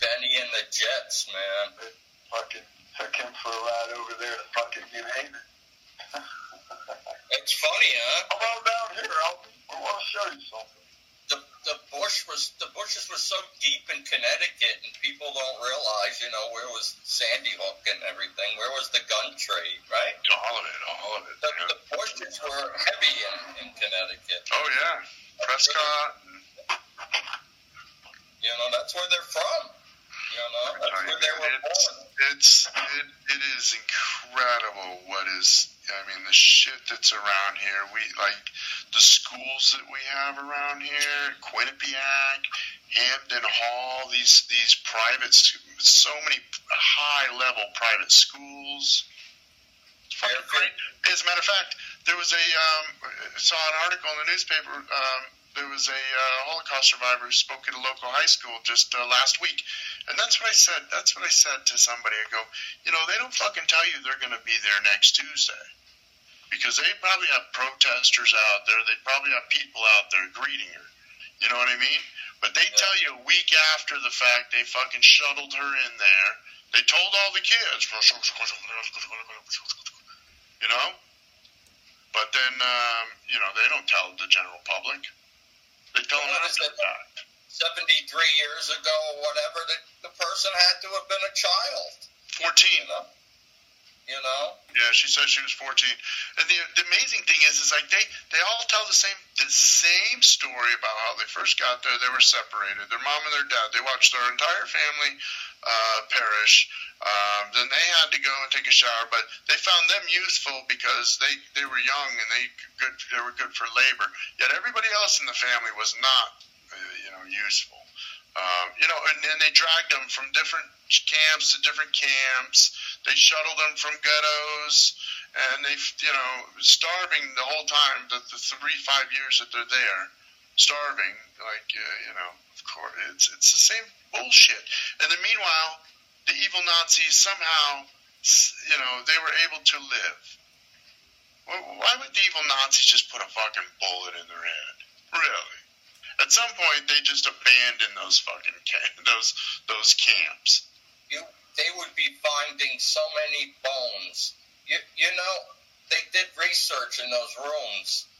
Benny and the Jets, man. They fucking took him for a ride over there to fucking New Haven. It's funny, huh? Come on down here, Elton. I want to show you something. The bushes were so deep in Connecticut, and people don't realize, where was Sandy Hook and everything? Where was the gun trade, right? All of it. The bushes were heavy in Connecticut. Oh yeah, Prescott. That's where they're from. That's where they were born. It is incredible what is. I mean, the shit that's around here. We like the schools that we have around here. Quinnipiac, Hampton Hall. These private, so many high-level private schools. It's fucking great. As a matter of fact, there was saw an article in the newspaper. There was a Holocaust survivor who spoke at a local high school just last week. And that's what I said. That's what I said to somebody. I go, they don't fucking tell you they're going to be there next Tuesday. Because they probably have protesters out there. They probably have people out there greeting her. You know what I mean? But they tell you a week after the fact they fucking shuttled her in there. They told all the kids. But then, they don't tell the general public. They tell them after the fact. 73 years ago or whatever, the person had to have been a child. 14. Yeah, she said she was 14. And the amazing thing is like they all tell the same story about how they first got there. They were separated. Their mom and their dad. They watched their entire family perish. Then they had to go and take a shower, but they found them useful because they were young and they were good for labor. Yet everybody else in the family was not, useful. And they dragged them from different camps to different camps. They shuttled them from ghettos, and they, starving the whole time, the 3-5 years that they're there, starving, of course, it's the same bullshit. And then meanwhile, the evil Nazis somehow you know, they were able to live. Why would the evil Nazis just put a fucking bullet in their head? Really? At some point, they just abandoned those fucking those camps. They would be finding so many bones. You know, they did research in those rooms.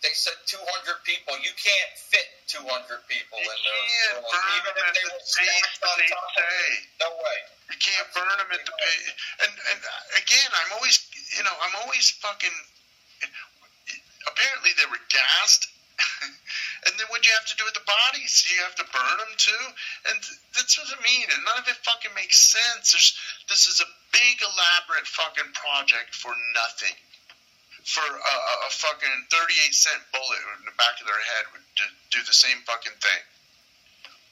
They said 200 people. You can't fit 200 people in those rooms. Even if they were stacked on top of it. No way. You can't burn them at the base. And again, I'm always fucking. Apparently, they were gassed. And then what do you have to do with the bodies? You have to burn them too? And that's what I mean. And none of it fucking makes sense. This is a big, elaborate fucking project for nothing. For a fucking 38-cent bullet in the back of their head would do the same fucking thing.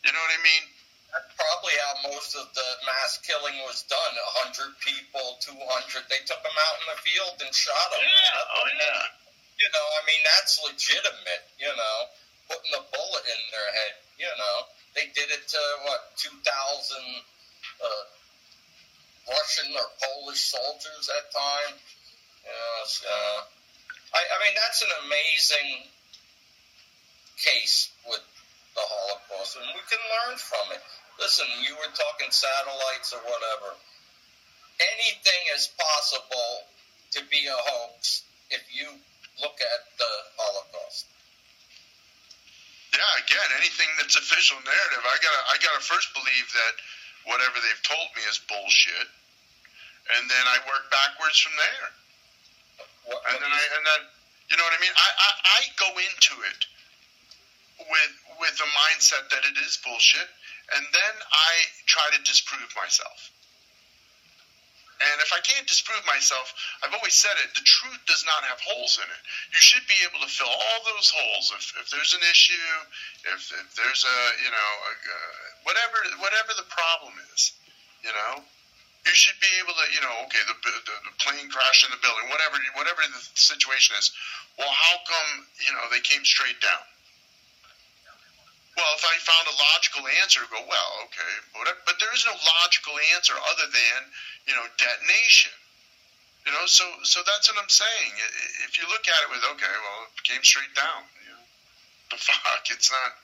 You know what I mean? That's probably how most of the mass killing was done. 100 people, 200. They took them out in the field and shot them. Yeah, oh yeah. You know, I mean, that's legitimate, you know, putting a bullet in their head, you know. They did it to, 2,000 Russian or Polish soldiers at time. You know, I mean, that's an amazing case with the Holocaust, and we can learn from it. Listen, you were talking satellites or whatever. Anything is possible to be a hoax if you look at the Holocaust. Yeah, again, anything that's official narrative, I gotta first believe that whatever they've told me is bullshit, and then I work backwards from there. And then you know what I mean? I go into it with the mindset that it is bullshit, and then I try to disprove myself. And if I can't disprove myself, I've always said it, the truth does not have holes in it. You should be able to fill all those holes. If there's an issue, if there's whatever the problem is, you know, you should be able to, you know, okay, the plane crashed in the building, whatever the situation is. Well, how come, you know, they came straight down? Well, if I found a logical answer, go, well, okay, but there is no logical answer other than, you know, detonation. You know, so that's what I'm saying. If you look at it with, okay, well, it came straight down. You know, the fuck, it's not.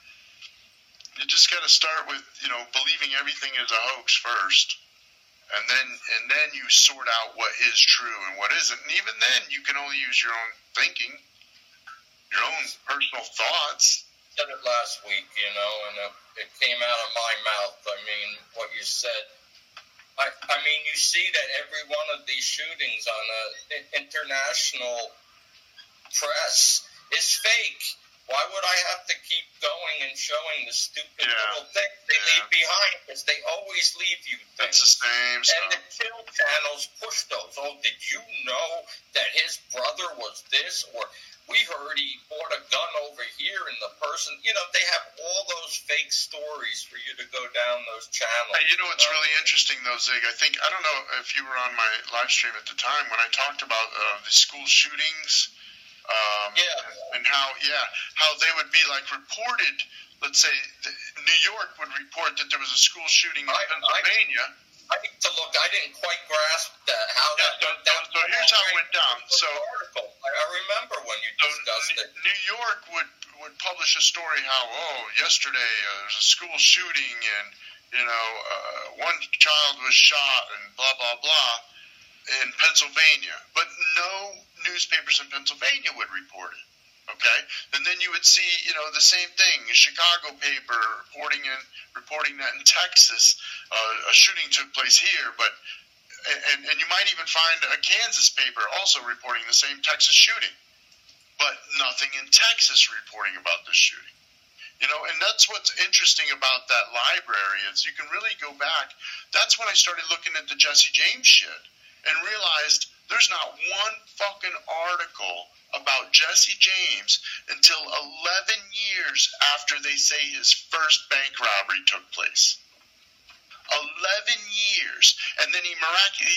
You just got to start with, you know, believing everything is a hoax first, and then you sort out what is true and what isn't. And even then, you can only use your own thinking, your own personal thoughts. Said it last week, you know, and it came out of my mouth. I mean, what you said. I mean, you see that every one of these shootings on the international press is fake. Why would I have to keep going and showing the stupid little things they leave behind? Because they always leave you things. That's the same stuff. And the kill channels push those. Oh, did you know that his brother was this? Or we heard he bought a gun over here and the person, you know, they have all those fake stories for you to go down those channels. Hey, you know what's really interesting though, Zig? I don't know if you were on my live stream at the time when I talked about the school shootings. And how they would be like reported. Let's say New York would report that there was a school shooting in Pennsylvania. I need to look. I didn't quite grasp that. How that went down. So here's how it went down. So I remember when you discussed it. New York would publish a story how yesterday there was a school shooting and you know one child was shot and blah blah blah in Pennsylvania, but no newspapers in Pennsylvania would report it. Okay, and then you would see, you know, the same thing. A Chicago paper reporting that in Texas, a shooting took place here, but and you might even find a Kansas paper also reporting the same Texas shooting, but nothing in Texas reporting about this shooting. You know, and that's what's interesting about that library is you can really go back. That's when I started looking at the Jesse James shit and realized there's not one fucking article about Jesse James until 11 years after they say his first bank robbery took place. 11 years. And then he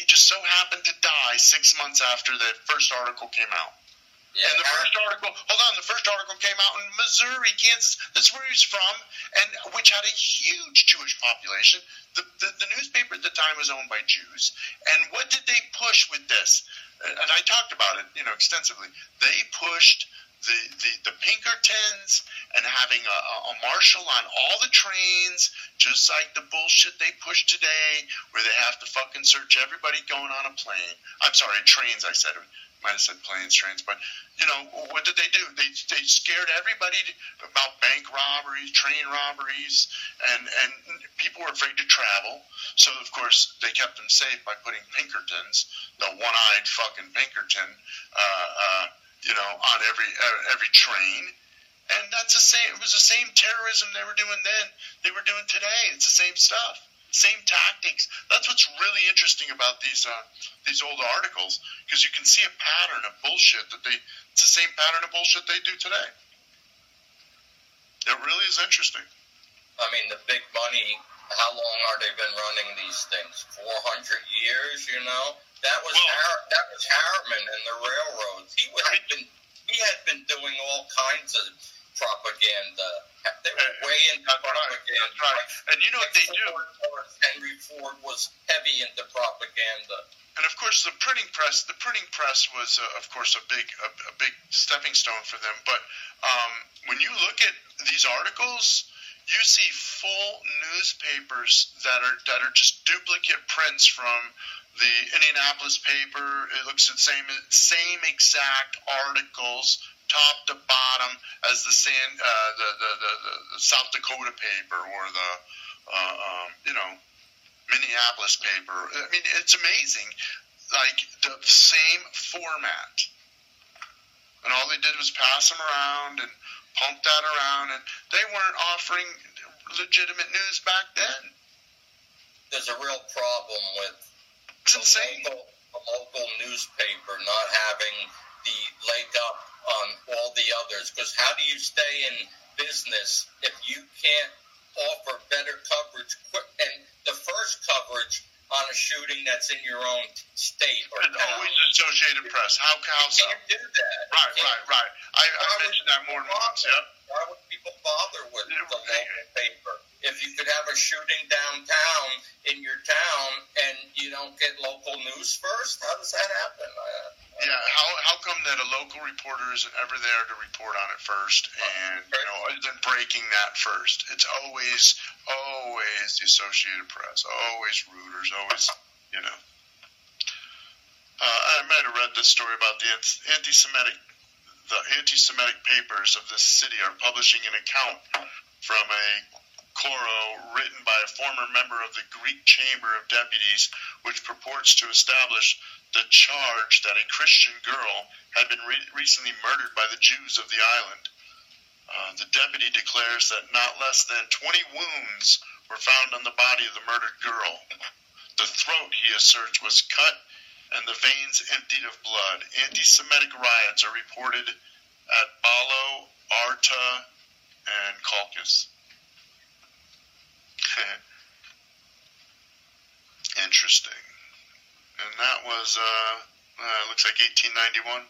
just so happened to die 6 months after the first article came out. Yeah. And the first article came out in Missouri, Kansas. That's where he's from, and which had a huge Jewish population. The newspaper at the time was owned by Jews. And what did they push with this? And I talked about it, extensively. They pushed the Pinkertons and having a marshal on all the trains, just like the bullshit they push today, where they have to fucking search everybody going on a plane. I'm sorry, trains, I said. Might have said planes, trains, but what did they do? They scared everybody about bank robberies, train robberies, and people were afraid to travel. So of course they kept them safe by putting Pinkertons, the one-eyed fucking Pinkerton, on every train. And that's the same. It was the same terrorism they were doing then. They were doing today. It's the same stuff. Same tactics. That's what's really interesting about these old articles, because you can see a pattern of bullshit it's the same pattern of bullshit they do today. It really is interesting. I mean, the big money, how long are they been running these things? 400 years, That was Harriman and the railroads. He had been doing all kinds of propaganda. They were way into propaganda. That's right. And you know what they do? Henry Ford was heavy into propaganda. And of course, the printing press was, of course, a big stepping stone for them. But when you look at these articles, you see full newspapers that are just duplicate prints from the Indianapolis paper. It looks the same exact articles, top to bottom, as the South Dakota paper or the Minneapolis paper. I mean, it's amazing. Like the same format, and all they did was pass them around and pump that around, and they weren't offering legitimate news back then. There's a real problem with a local newspaper not having the leg up on all the others, because how do you stay in business if you can't offer better coverage? And the first coverage on a shooting that's in your own state or town. Always Associated Press. How so? You can't do that. Right. I mentioned that more than once, yeah. Why would people bother with the local paper? If you could have a shooting downtown in your town and you don't get local news first, how does that happen? Yeah, how come that a local reporter isn't ever there to report on it first and isn't breaking that first? It's always the Associated Press, always Reuters, always I might have read this story about the anti-Semitic papers of this city are publishing an account from a coro written by a former member of the Greek Chamber of Deputies, which purports to establish the charge that a Christian girl had been recently murdered by the Jews of the island. The deputy declares that not less than 20 wounds were found on the body of the murdered girl. The throat, he asserts, was cut and the veins emptied of blood. Anti-Semitic riots are reported at Balo, Arta, and Kalkis. Interesting. And that was, looks like 1891.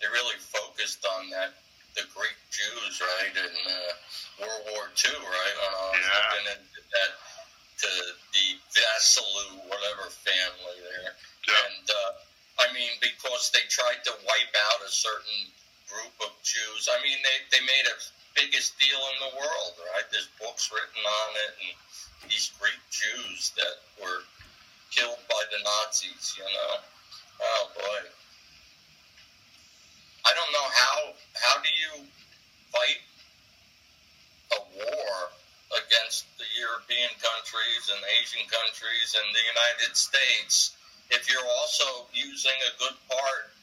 They really focused on the Greek Jews, right, in World War II, right? Yeah. And that to the Vassalou, whatever family there. Yeah. And, I mean, because they tried to wipe out a certain group of Jews. I mean, they made a biggest deal in the world, right? There's books written on it, and these Greek Jews that were killed by the Nazis, Oh, boy. I don't know how do you fight a war against the European countries and Asian countries and the United States if you're also using a good part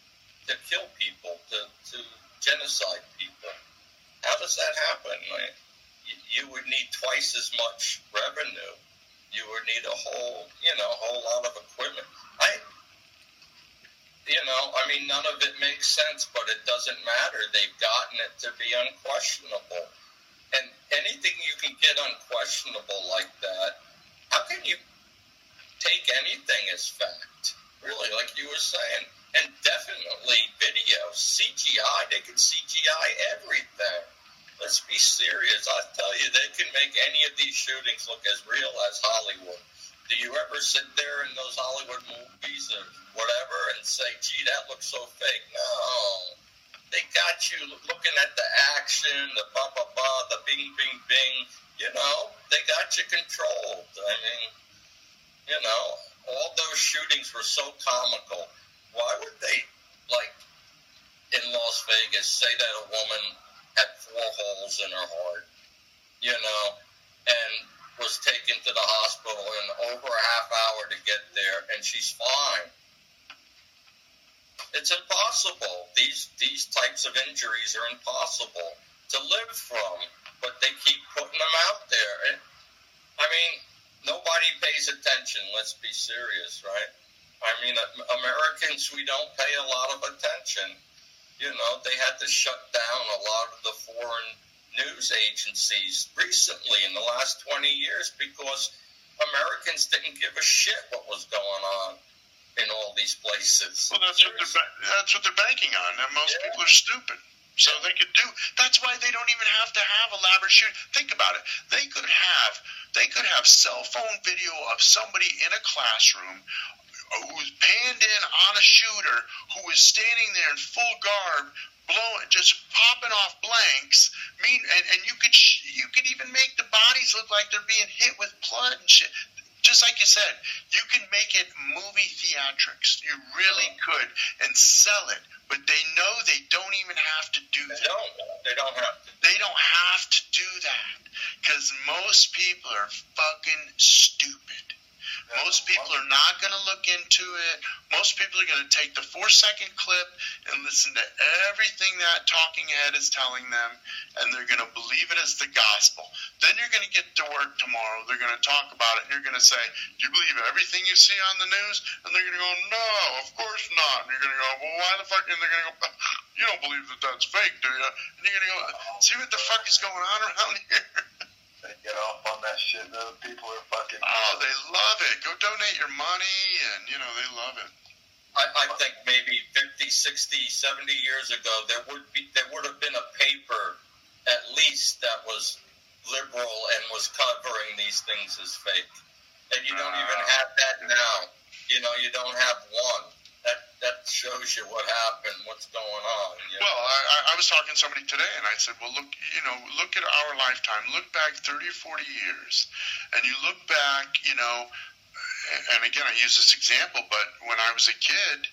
to kill people, to genocide people? How does that happen? You would need twice as much revenue. You would need a whole lot of equipment. I mean, none of it makes sense, but it doesn't matter. They've gotten it to be unquestionable. And anything you can get unquestionable like that, how can you take anything as fact? Really, like you were saying, and definitely video, CGI. They can CGI everything. Let's be serious. I tell you, they can make any of these shootings look as real as Hollywood. Do you ever sit there in those Hollywood movies or whatever and say, gee, that looks so fake? No. They got you looking at the action, the ba-ba-ba, the bing-bing-bing. You know, they got you controlled. I mean, you know, all those shootings were so comical. Why would they, like, in Las Vegas, say that a woman had 4 holes in her heart, you know, and was taken to the hospital in over a half hour to get there, and she's fine? It's impossible. These types of injuries are impossible to live from, but they keep putting them out there. And I mean, nobody pays attention. Let's be serious, right? I mean, Americans, we don't pay a lot of attention. You know, they had to shut down a lot of the foreign news agencies recently in the last 20 years because Americans didn't give a shit what was going on in all these places. Well, that's what they're banking on. And most people are stupid. So they could do. That's why they don't even have to have elaborate shoot. Think about it. They could have cell phone video of somebody in a classroom who's panned in on a shooter who is standing there in full garb, blowing, just popping off blanks. And you could even make the bodies look like they're being hit with blood and shit. Just like you said, you can make it movie theatrics. You really could, and sell it. But they know they don't even have to do that. They don't have to. They don't have to do that because most people are fucking stupid. Most people are not going to look into it. Most people are going to take the 4-second clip and listen to everything that talking head is telling them, and they're going to believe it as the gospel. Then you're going to get to work tomorrow. They're going to talk about it, and you're going to say, do you believe everything you see on the news? And they're going to go, no, of course not. And you're going to go, well, why the fuck? And they're going to go, you don't believe that that's fake, do you? And you're going to go, see what the fuck is going on around here? They get off on that shit. Those people are fucking... Oh, they love it. Go donate your money, and, you know, they love it. I think maybe 50, 60, 70 years ago, there would have been a paper, at least, that was liberal and was covering these things as fake. And you don't even have that now. You know, you don't have one. That shows you what happened, what's going on. You know? Well, I was talking to somebody today, and I said, well, look at our lifetime. Look back 30 or 40 years, and you look back, you know, and again, I use this example, but when I was a kid,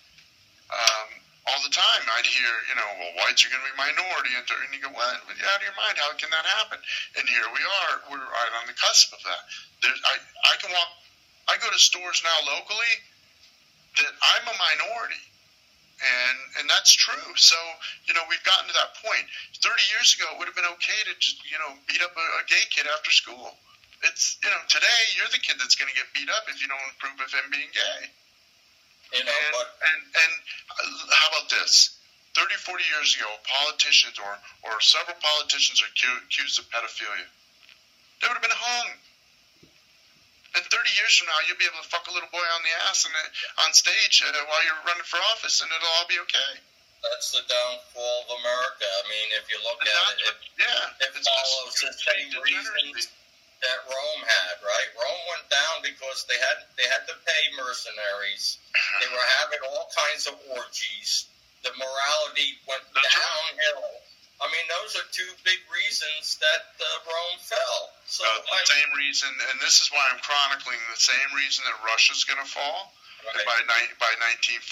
all the time I'd hear, you know, well, whites are going to be minority, and you go, what? Out of your mind, how can that happen? And here we are, we're right on the cusp of that. I go to stores now locally that I'm a minority, and that's true. So, you know, we've gotten to that point. 30 years ago, it would have been okay to just, you know, beat up a gay kid after school. It's, you know, today you're the kid that's going to get beat up if you don't approve of him being gay. You know, and how about this? 30, 40 years ago, politicians or several politicians are accused of pedophilia. They would have been hung. And 30 years from now, you'll be able to fuck a little boy on the ass and on stage while you're running for office, and it'll all be okay. That's the downfall of America. I mean, if you look at it, it follows the same reasons that Rome had, right? Rome went down because they had to pay mercenaries. They were having all kinds of orgies. The morality went downhill. I mean, those are two big reasons that Rome fell. So same reason, and this is why I'm chronicling the same reason that Russia's going to fall by 1914,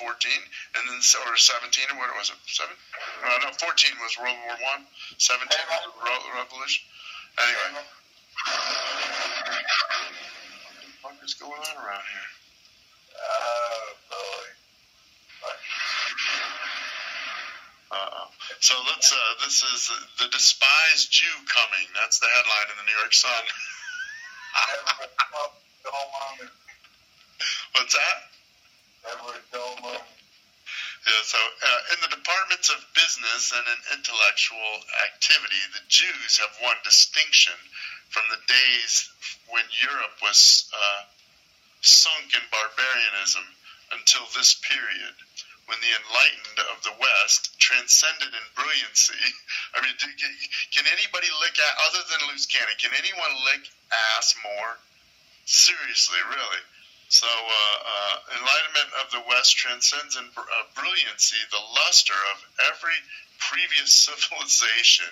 and then or 17, or what was it? 14 was World War I. 17 was the Revolution. Anyway, what the fuck is going on around here? Boy. So this is the despised Jew coming. That's the headline in the New York Sun. What's that? Yeah, so in the departments of business and in intellectual activity, the Jews have won distinction from the days when Europe was sunk in barbarianism until this period, when the enlightened of the West transcended in brilliancy. I mean, can anybody lick ass, other than loose cannon, can anyone lick ass more? Seriously, really. So, enlightenment of the West transcends in brilliancy the luster of every previous civilization.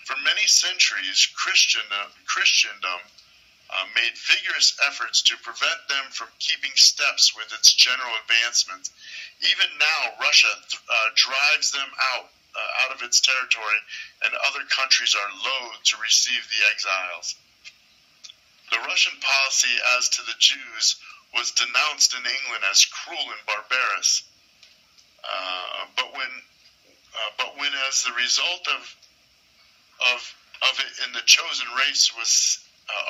For many centuries, Christendom made vigorous efforts to prevent them from keeping steps with its general advancements. Even now, Russia drives them out of its territory, and other countries are loath to receive the exiles. The Russian policy as to the Jews was denounced in England as cruel and barbarous. But when as the result of it in the chosen race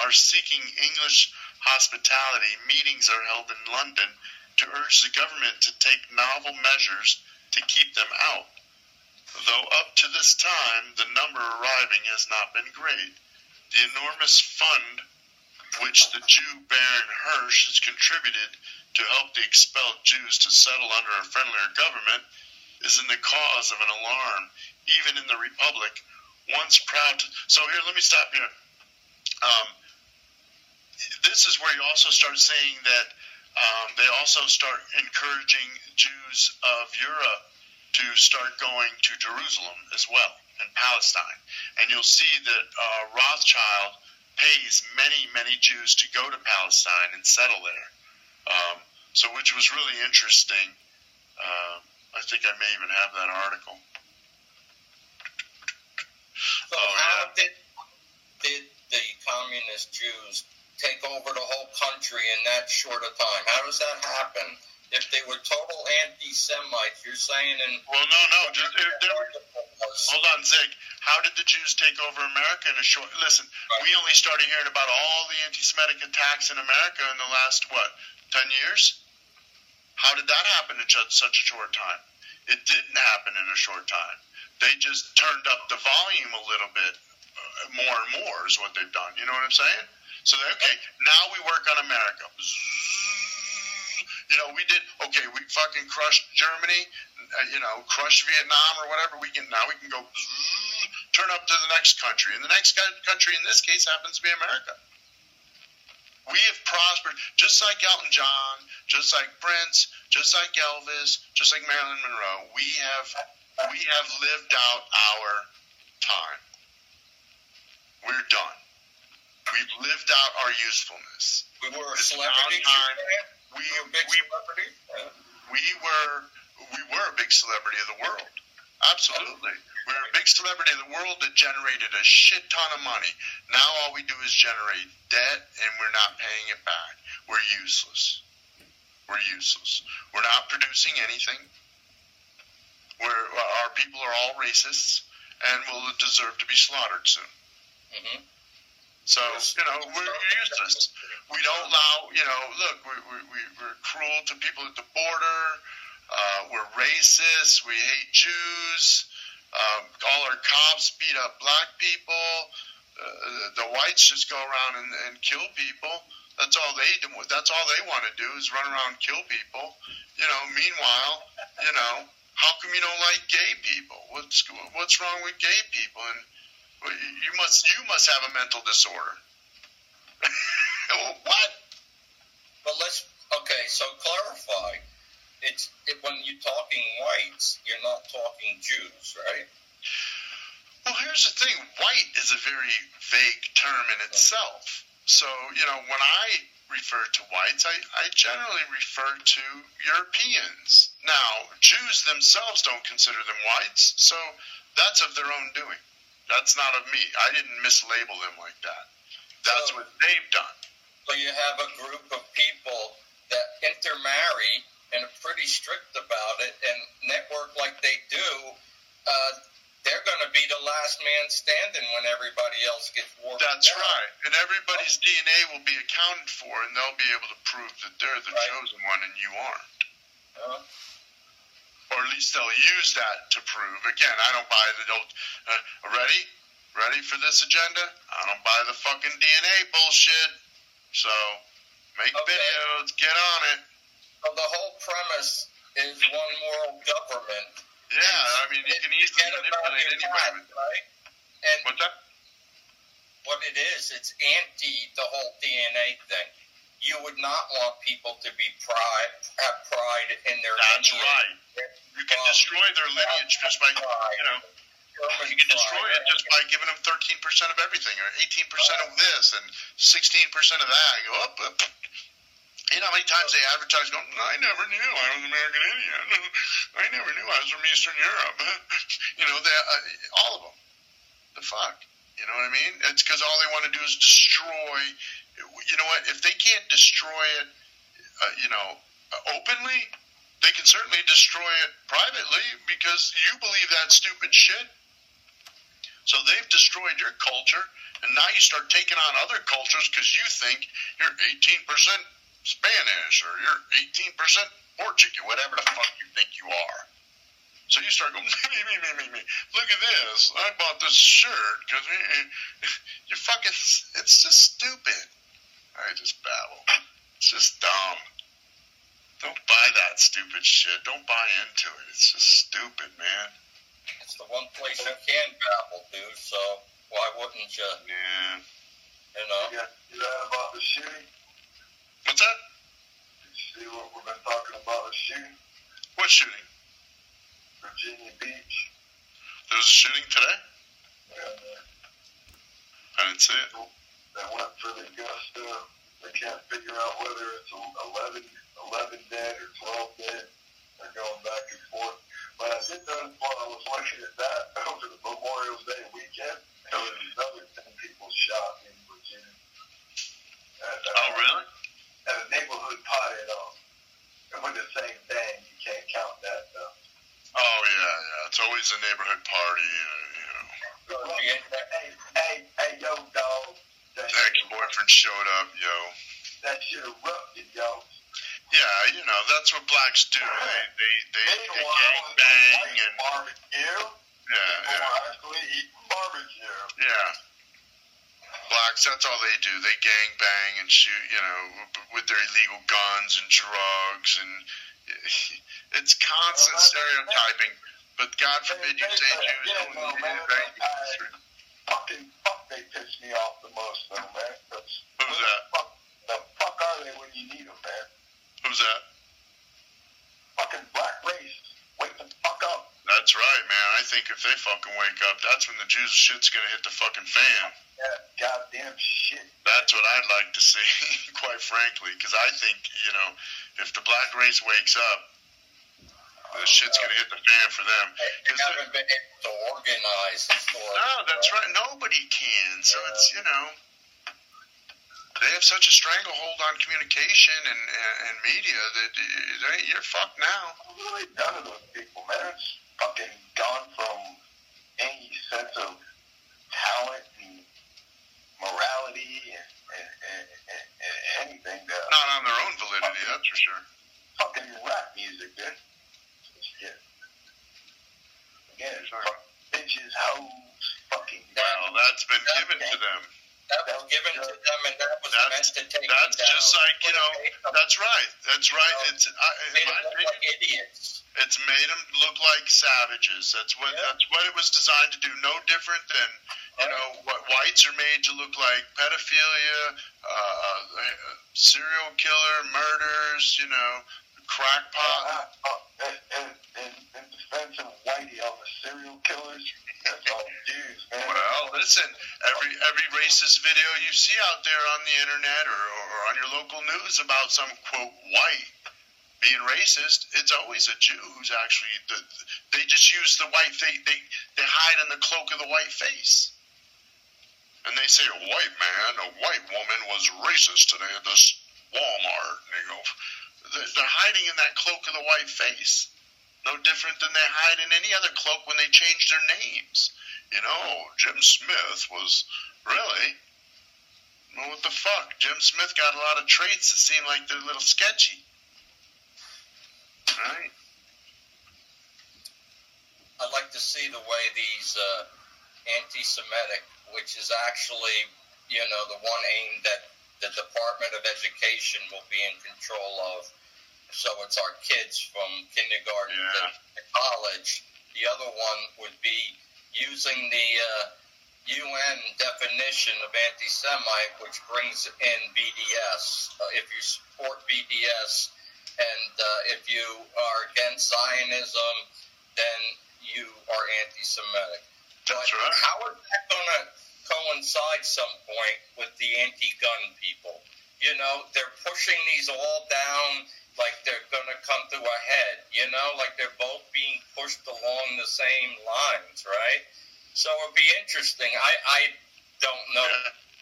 are seeking English hospitality, meetings are held in London to urge the government to take novel measures to keep them out. Though up to this time, the number arriving has not been great. The enormous fund which the Jew Baron Hirsch has contributed to help the expelled Jews to settle under a friendlier government is in the cause of an alarm, even in the Republic, once proud to... So here, let me stop here. This is where you also start saying that they also start encouraging Jews of Europe to start going to Jerusalem as well, in Palestine. And you'll see that Rothschild pays many Jews to go to Palestine and settle there. So which was really interesting. I think I may even have that article. So how did the communist Jews take over the whole country in that short a time? How does that happen? If they were total anti-Semites, you're saying Well, no. Hold on, Zig. How did the Jews take over America in a short... Listen, we only started hearing about all the anti-Semitic attacks in America in the last, 10 years? How did that happen in such a short time? It didn't happen in a short time. They just turned up the volume a little bit, more and more is what they've done. You know what I'm saying? So, okay, now we work on America. You know, we fucking crushed Germany, crushed Vietnam or whatever. Now we can go turn up to the next country. And the next country in this case happens to be America. We have prospered, just like Elton John, just like Prince, just like Elvis, just like Marilyn Monroe. We have lived out our time. We're done. We've lived out our usefulness. We were a celebrity. We were a big celebrity of the world. Absolutely. We're a big celebrity of the world that generated a shit ton of money. Now all we do is generate debt, and we're not paying it back. We're useless. We're not producing anything. Our people are all racists and will deserve to be slaughtered soon. Mm-hmm. So, we're useless. We don't allow, look, we're cruel to people at the border. We're racist. We hate Jews. All our cops beat up black people. The whites just go around and kill people. That's all they do. That's all they want to do is run around and kill people. Meanwhile, how come you don't like gay people? What's wrong with gay people? And you must have a mental disorder. What? But so clarify. When you're talking whites, you're not talking Jews, right? Well, here's the thing. White is a very vague term in itself. So, when I refer to whites, I generally refer to Europeans. Now, Jews themselves don't consider them whites, so that's of their own doing. That's not of me. I didn't mislabel them like that. That's what they've done. So you have a group of people that intermarry and are pretty strict about it and network like they do. They're going to be the last man standing when everybody else gets watered down. That's right. And everybody's DNA will be accounted for, and they'll be able to prove that they're the chosen one and you aren't. Or at least they'll use that to prove. Again, I don't buy the old... Ready for this agenda? I don't buy the fucking DNA bullshit. So, make videos, get on it. So the whole premise is one world government. Yeah, I mean, you can easily manipulate anybody. Right? And what's that? What it is, it's anti the whole DNA thing. You would not want people to be have pride in their lineage. That's right. You can destroy their lineage just by, you can destroy it just by giving them 13% of everything, or 18% of this, and 16% of that. You go up. You know how many times they advertise going, I never knew I was American Indian. I never knew I was from Eastern Europe. All of them. The fuck? You know what I mean? It's because all they want to do is destroy. You know what? If they can't destroy it, openly, they can certainly destroy it privately because you believe that stupid shit. So they've destroyed your culture, and now you start taking on other cultures because you think you're 18% Spanish or you're 18% Portuguese, whatever the fuck you think you are. So you start going, me. Look at this. I bought this shirt because you're fucking, it's just stupid. I just babble. It's just dumb. Don't buy that stupid shit. Don't buy into it. It's just stupid, man. It's the one place you can babble, dude, so why wouldn't you? Yeah. You know? You know about the shooting? What's that? Did you see what we've been talking about, the shooting? What shooting? Virginia Beach. There was a shooting today? Yeah. I didn't see it. They went for the gusto. They can't figure out whether it's 11 dead or 12 dead. They're going back and forth. But I did notice while I was looking at that over the Memorial Day weekend, there was another 10 people shot in Virginia. Oh, really? At a neighborhood party, though. And with the same thing, you can't count that, though. Oh, yeah. It's always a neighborhood party, Hey, yo, dog. The ex-boyfriend showed up, yo. That shit erupted, yo. Yeah, that's what blacks do. They gang bang and barbecue. Yeah. Actually eating barbecue. Yeah. Blacks, that's all they do. They gang bang and shoot, with their illegal guns and drugs, and it's constant stereotyping. But God forbid you say Jews don't bang. They piss me off the most, though, man. Who's that? The fuck are they when you need them, man? Who's that? Fucking black race. Wake the fuck up. That's right, man. I think if they fucking wake up, that's when the Jews shit's gonna hit the fucking fan. Yeah, goddamn shit. That's what I'd like to see, quite frankly, because I think, if the black race wakes up, the shit's gonna hit the fan for them. They haven't been able to organize historically. No, that's right. Nobody can. So it's, they have such a stranglehold on communication and media that you're fucked now. Really, none of those people, man. It's fucking gone from any sense of talent and morality and anything. Not on their own validity, that's for sure. Fucking rap music, dude. Yeah. Again, bitches, hoes, fucking. Well, that's been given to them. That was given to them, and that was meant to take them down. That's just like, that's right. That's right. It's made them look like idiots. It's made them look like savages. That's what it was designed to do. No different than, what whites are made to look like: pedophilia, serial killer, murders, crackpot. In defense of Whitey on the serial killers, that's all dudes, man. Well, listen, every racist video you see out there on the internet or on your local news about some, quote, white being racist, it's always a Jew who's actually, they just use the white, they hide in the cloak of the white face. And they say, a white woman was racist today at this Walmart. And they go, they're hiding in that cloak of the white face. No different than they hide in any other cloak when they change their names. Jim Smith was really... Well, what the fuck? Jim Smith got a lot of traits that seem like they're a little sketchy. Right? I'd like to see the way these anti-Semitic, which is actually, the one aim that the Department of Education will be in control of, So it's our kids from kindergarten to college. The other one would be using the UN definition of anti-Semite, which brings in BDS. If you support BDS and if you are against Zionism, then you are anti-Semitic. That's right. How is that going to coincide some point with the anti-gun people? You know, they're pushing these all down like they're going to come to a head, you know, like they're both being pushed along the same lines, right? So it'll be interesting. I don't know,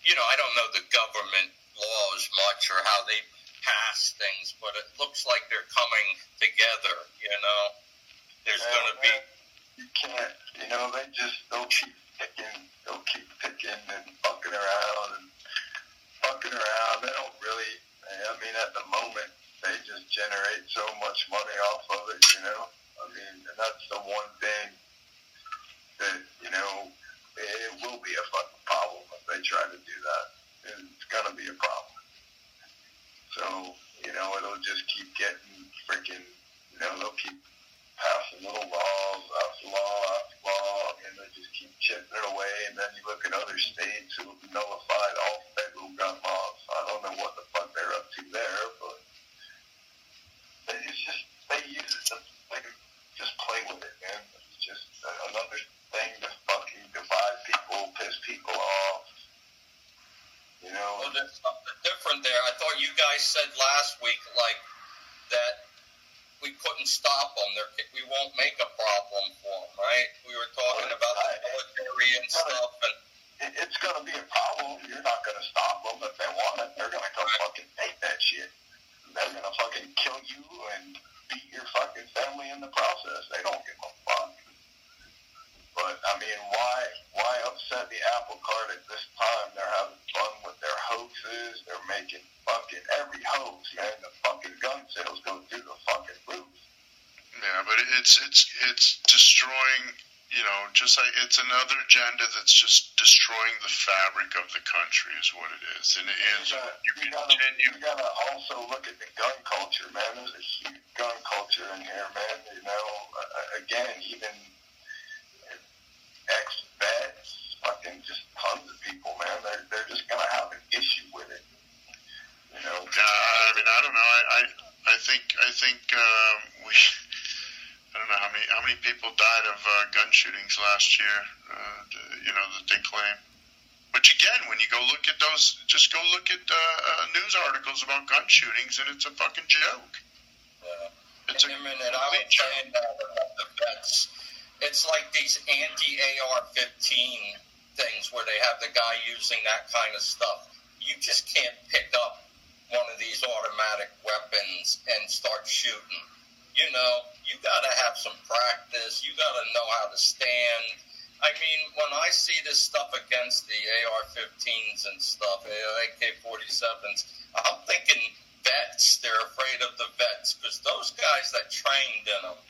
you know, I don't know the government laws much or how they pass things, but it looks like they're coming together, you know. There's going to be... You can't, you know, they'll keep picking and fucking around. They don't really, I mean, at the moment, they just generate so much money off of it, you know. I mean, and that's the one thing that, you know, it will be a fucking problem if they try to do that. It's going to be a problem. So, you know, it'll just keep getting freaking, you know, they'll keep passing little laws after law, and they just keep chipping it away. And then you look at other states who have nullified all federal gun laws. I don't know what the fuck they're up to there, but they use it to just play with it, man. It's just another thing to fucking divide people, piss people off. You know? Well, there's something different there. I thought you guys said last week, like, that we couldn't stop them. We won't make a problem for them, right? We were talking about the military and stuff. And it's going to be a problem. You're not going to stop them if they want it. They're going to come fucking take that shit. They're going to fucking kill you and beat your fucking family in the process. They don't give a fuck. But, I mean, why upset the apple cart at this time? They're having fun with their hoaxes. They're making fucking every hoax, man. The fucking gun sales go through the fucking roof. Yeah, but it's destroying, you know, just like it's another agenda that's just destroying the fabric of the country is what it is. And it is, you gotta also look at the gun culture, man. There's a huge gun culture in here, man. You know, again, even ex-vets, fucking just tons of people, man. They're just gonna have an issue with it. You know. I mean, I don't know. I think we. I don't know how many people died of gun shootings last year. You know, that they claim. Which again, when you go look at those, just go look at news articles about gun shootings, and it's a fucking joke. It's a minute. I was saying that about the vets. It's like these anti-AR-15 things where they have the guy using that kind of stuff. You just can't pick up one of these automatic weapons and start shooting. You know, you got to have some practice. You got to know how to stand. I mean, when I see this stuff against the AR-15s and stuff, AK-47s, I'm thinking vets. They're afraid of the vets because those guys that trained in them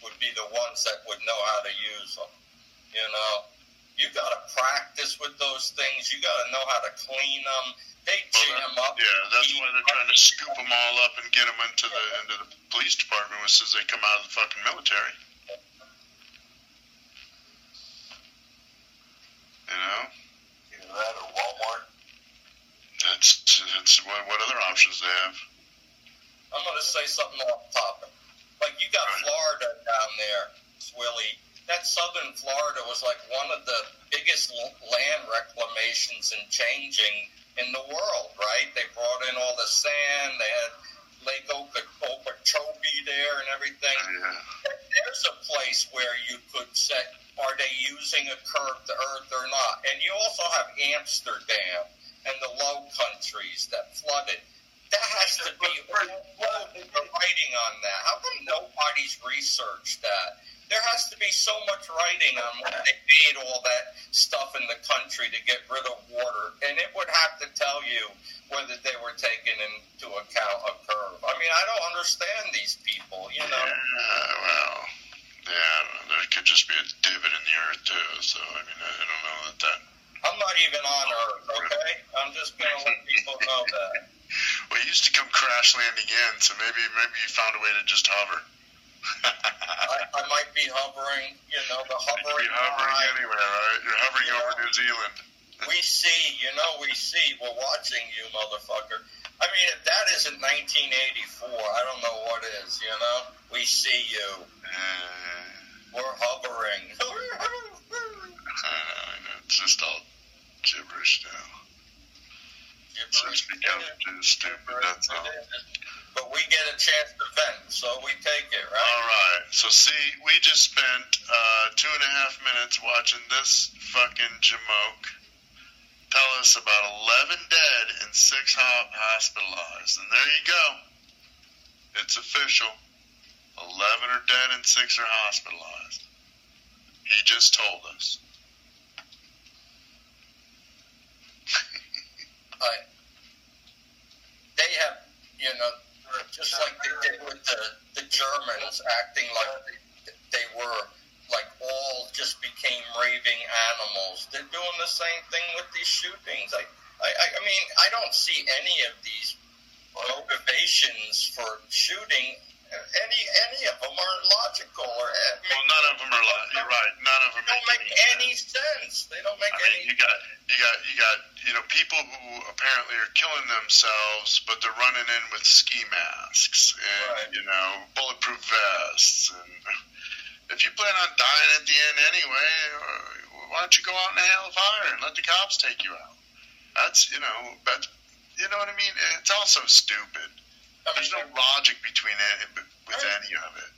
would be the ones that would know how to use them. You know, you got to practice with those things. You got to know how to clean them. They jam up. Yeah, that's why they're trying to scoop them all up and get them into the police department as soon as they come out of the fucking military. You know? Either that or Walmart. That's what other options they have. I'm going to say something off topic. Like, you got Florida down there, Willie. That southern Florida was like one of the biggest land reclamations and changing in the world, right? They brought in all the sand. They had Lake Okeechobee there and everything. There's a place where you could set, are they using a curved earth or not? And you also have Amsterdam and the Low Countries that flooded. That has to be writing on that. How come nobody's researched that? There has to be so much writing on when they made all that stuff in the country to get rid of water. And it would have to tell you whether they were taking into account a curve. I mean, I don't understand these people, you know. There could just be a divot in the earth, too. So, I mean, I don't know that... I'm not even on Earth, okay? I'm just going to let people know that. Well, Well, he used to come crash landing in, so maybe you found a way to just hover. I might be hovering, the hovering. You're hovering anywhere, right? You're hovering over New Zealand. We see. We're watching you, motherfucker. I mean, if that isn't 1984, I don't know what is, We see you. We're hovering. It's just all gibberish now. It's just become just stupid, that's all. But we get a chance to vent, so we take it, right? All right. So, see, we just spent 2.5 minutes watching this fucking jamoke tell us about 11 dead and 6 hospitalized. And there you go. It's official. 11 are dead and 6 are hospitalized. He just told us. They have, just like they did with the Germans, acting like they were, like, all just became raving animals. They're doing the same thing with these shootings. I mean, I don't see any of these motivations for shooting. Any of them are logical, or none of them are logical. You're right. None of them don't make any sense. They don't make any. You got people who apparently are killing themselves, but they're running in with ski masks and bulletproof vests. And if you plan on dying at the end anyway, why don't you go out in the hail of fire and let the cops take you out? That's you know what I mean. It's also stupid. There's no logic between it with any of it.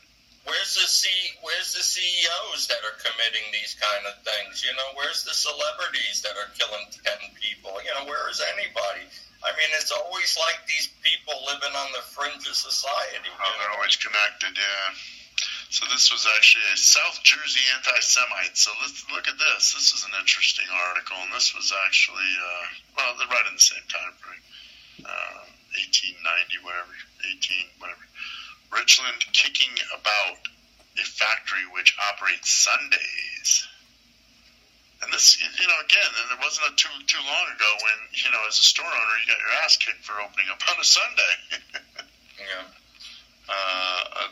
Where's the CEOs that are committing these kind of things? Where's the celebrities that are killing 10 people? Where is anybody? I mean, it's always like these people living on the fringe of society. They're always connected, yeah. So this was actually a South Jersey anti-Semite. So let's look at this. This is an interesting article, and this was actually, they're right in the same time frame. 1890, whatever. Richland kicking about a factory which operates Sundays. And this, again, there wasn't too long ago when, as a store owner, you got your ass kicked for opening up on a Sunday. Yeah.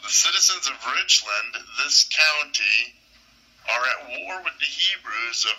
The citizens of Richland, this county, are at war with the Hebrews of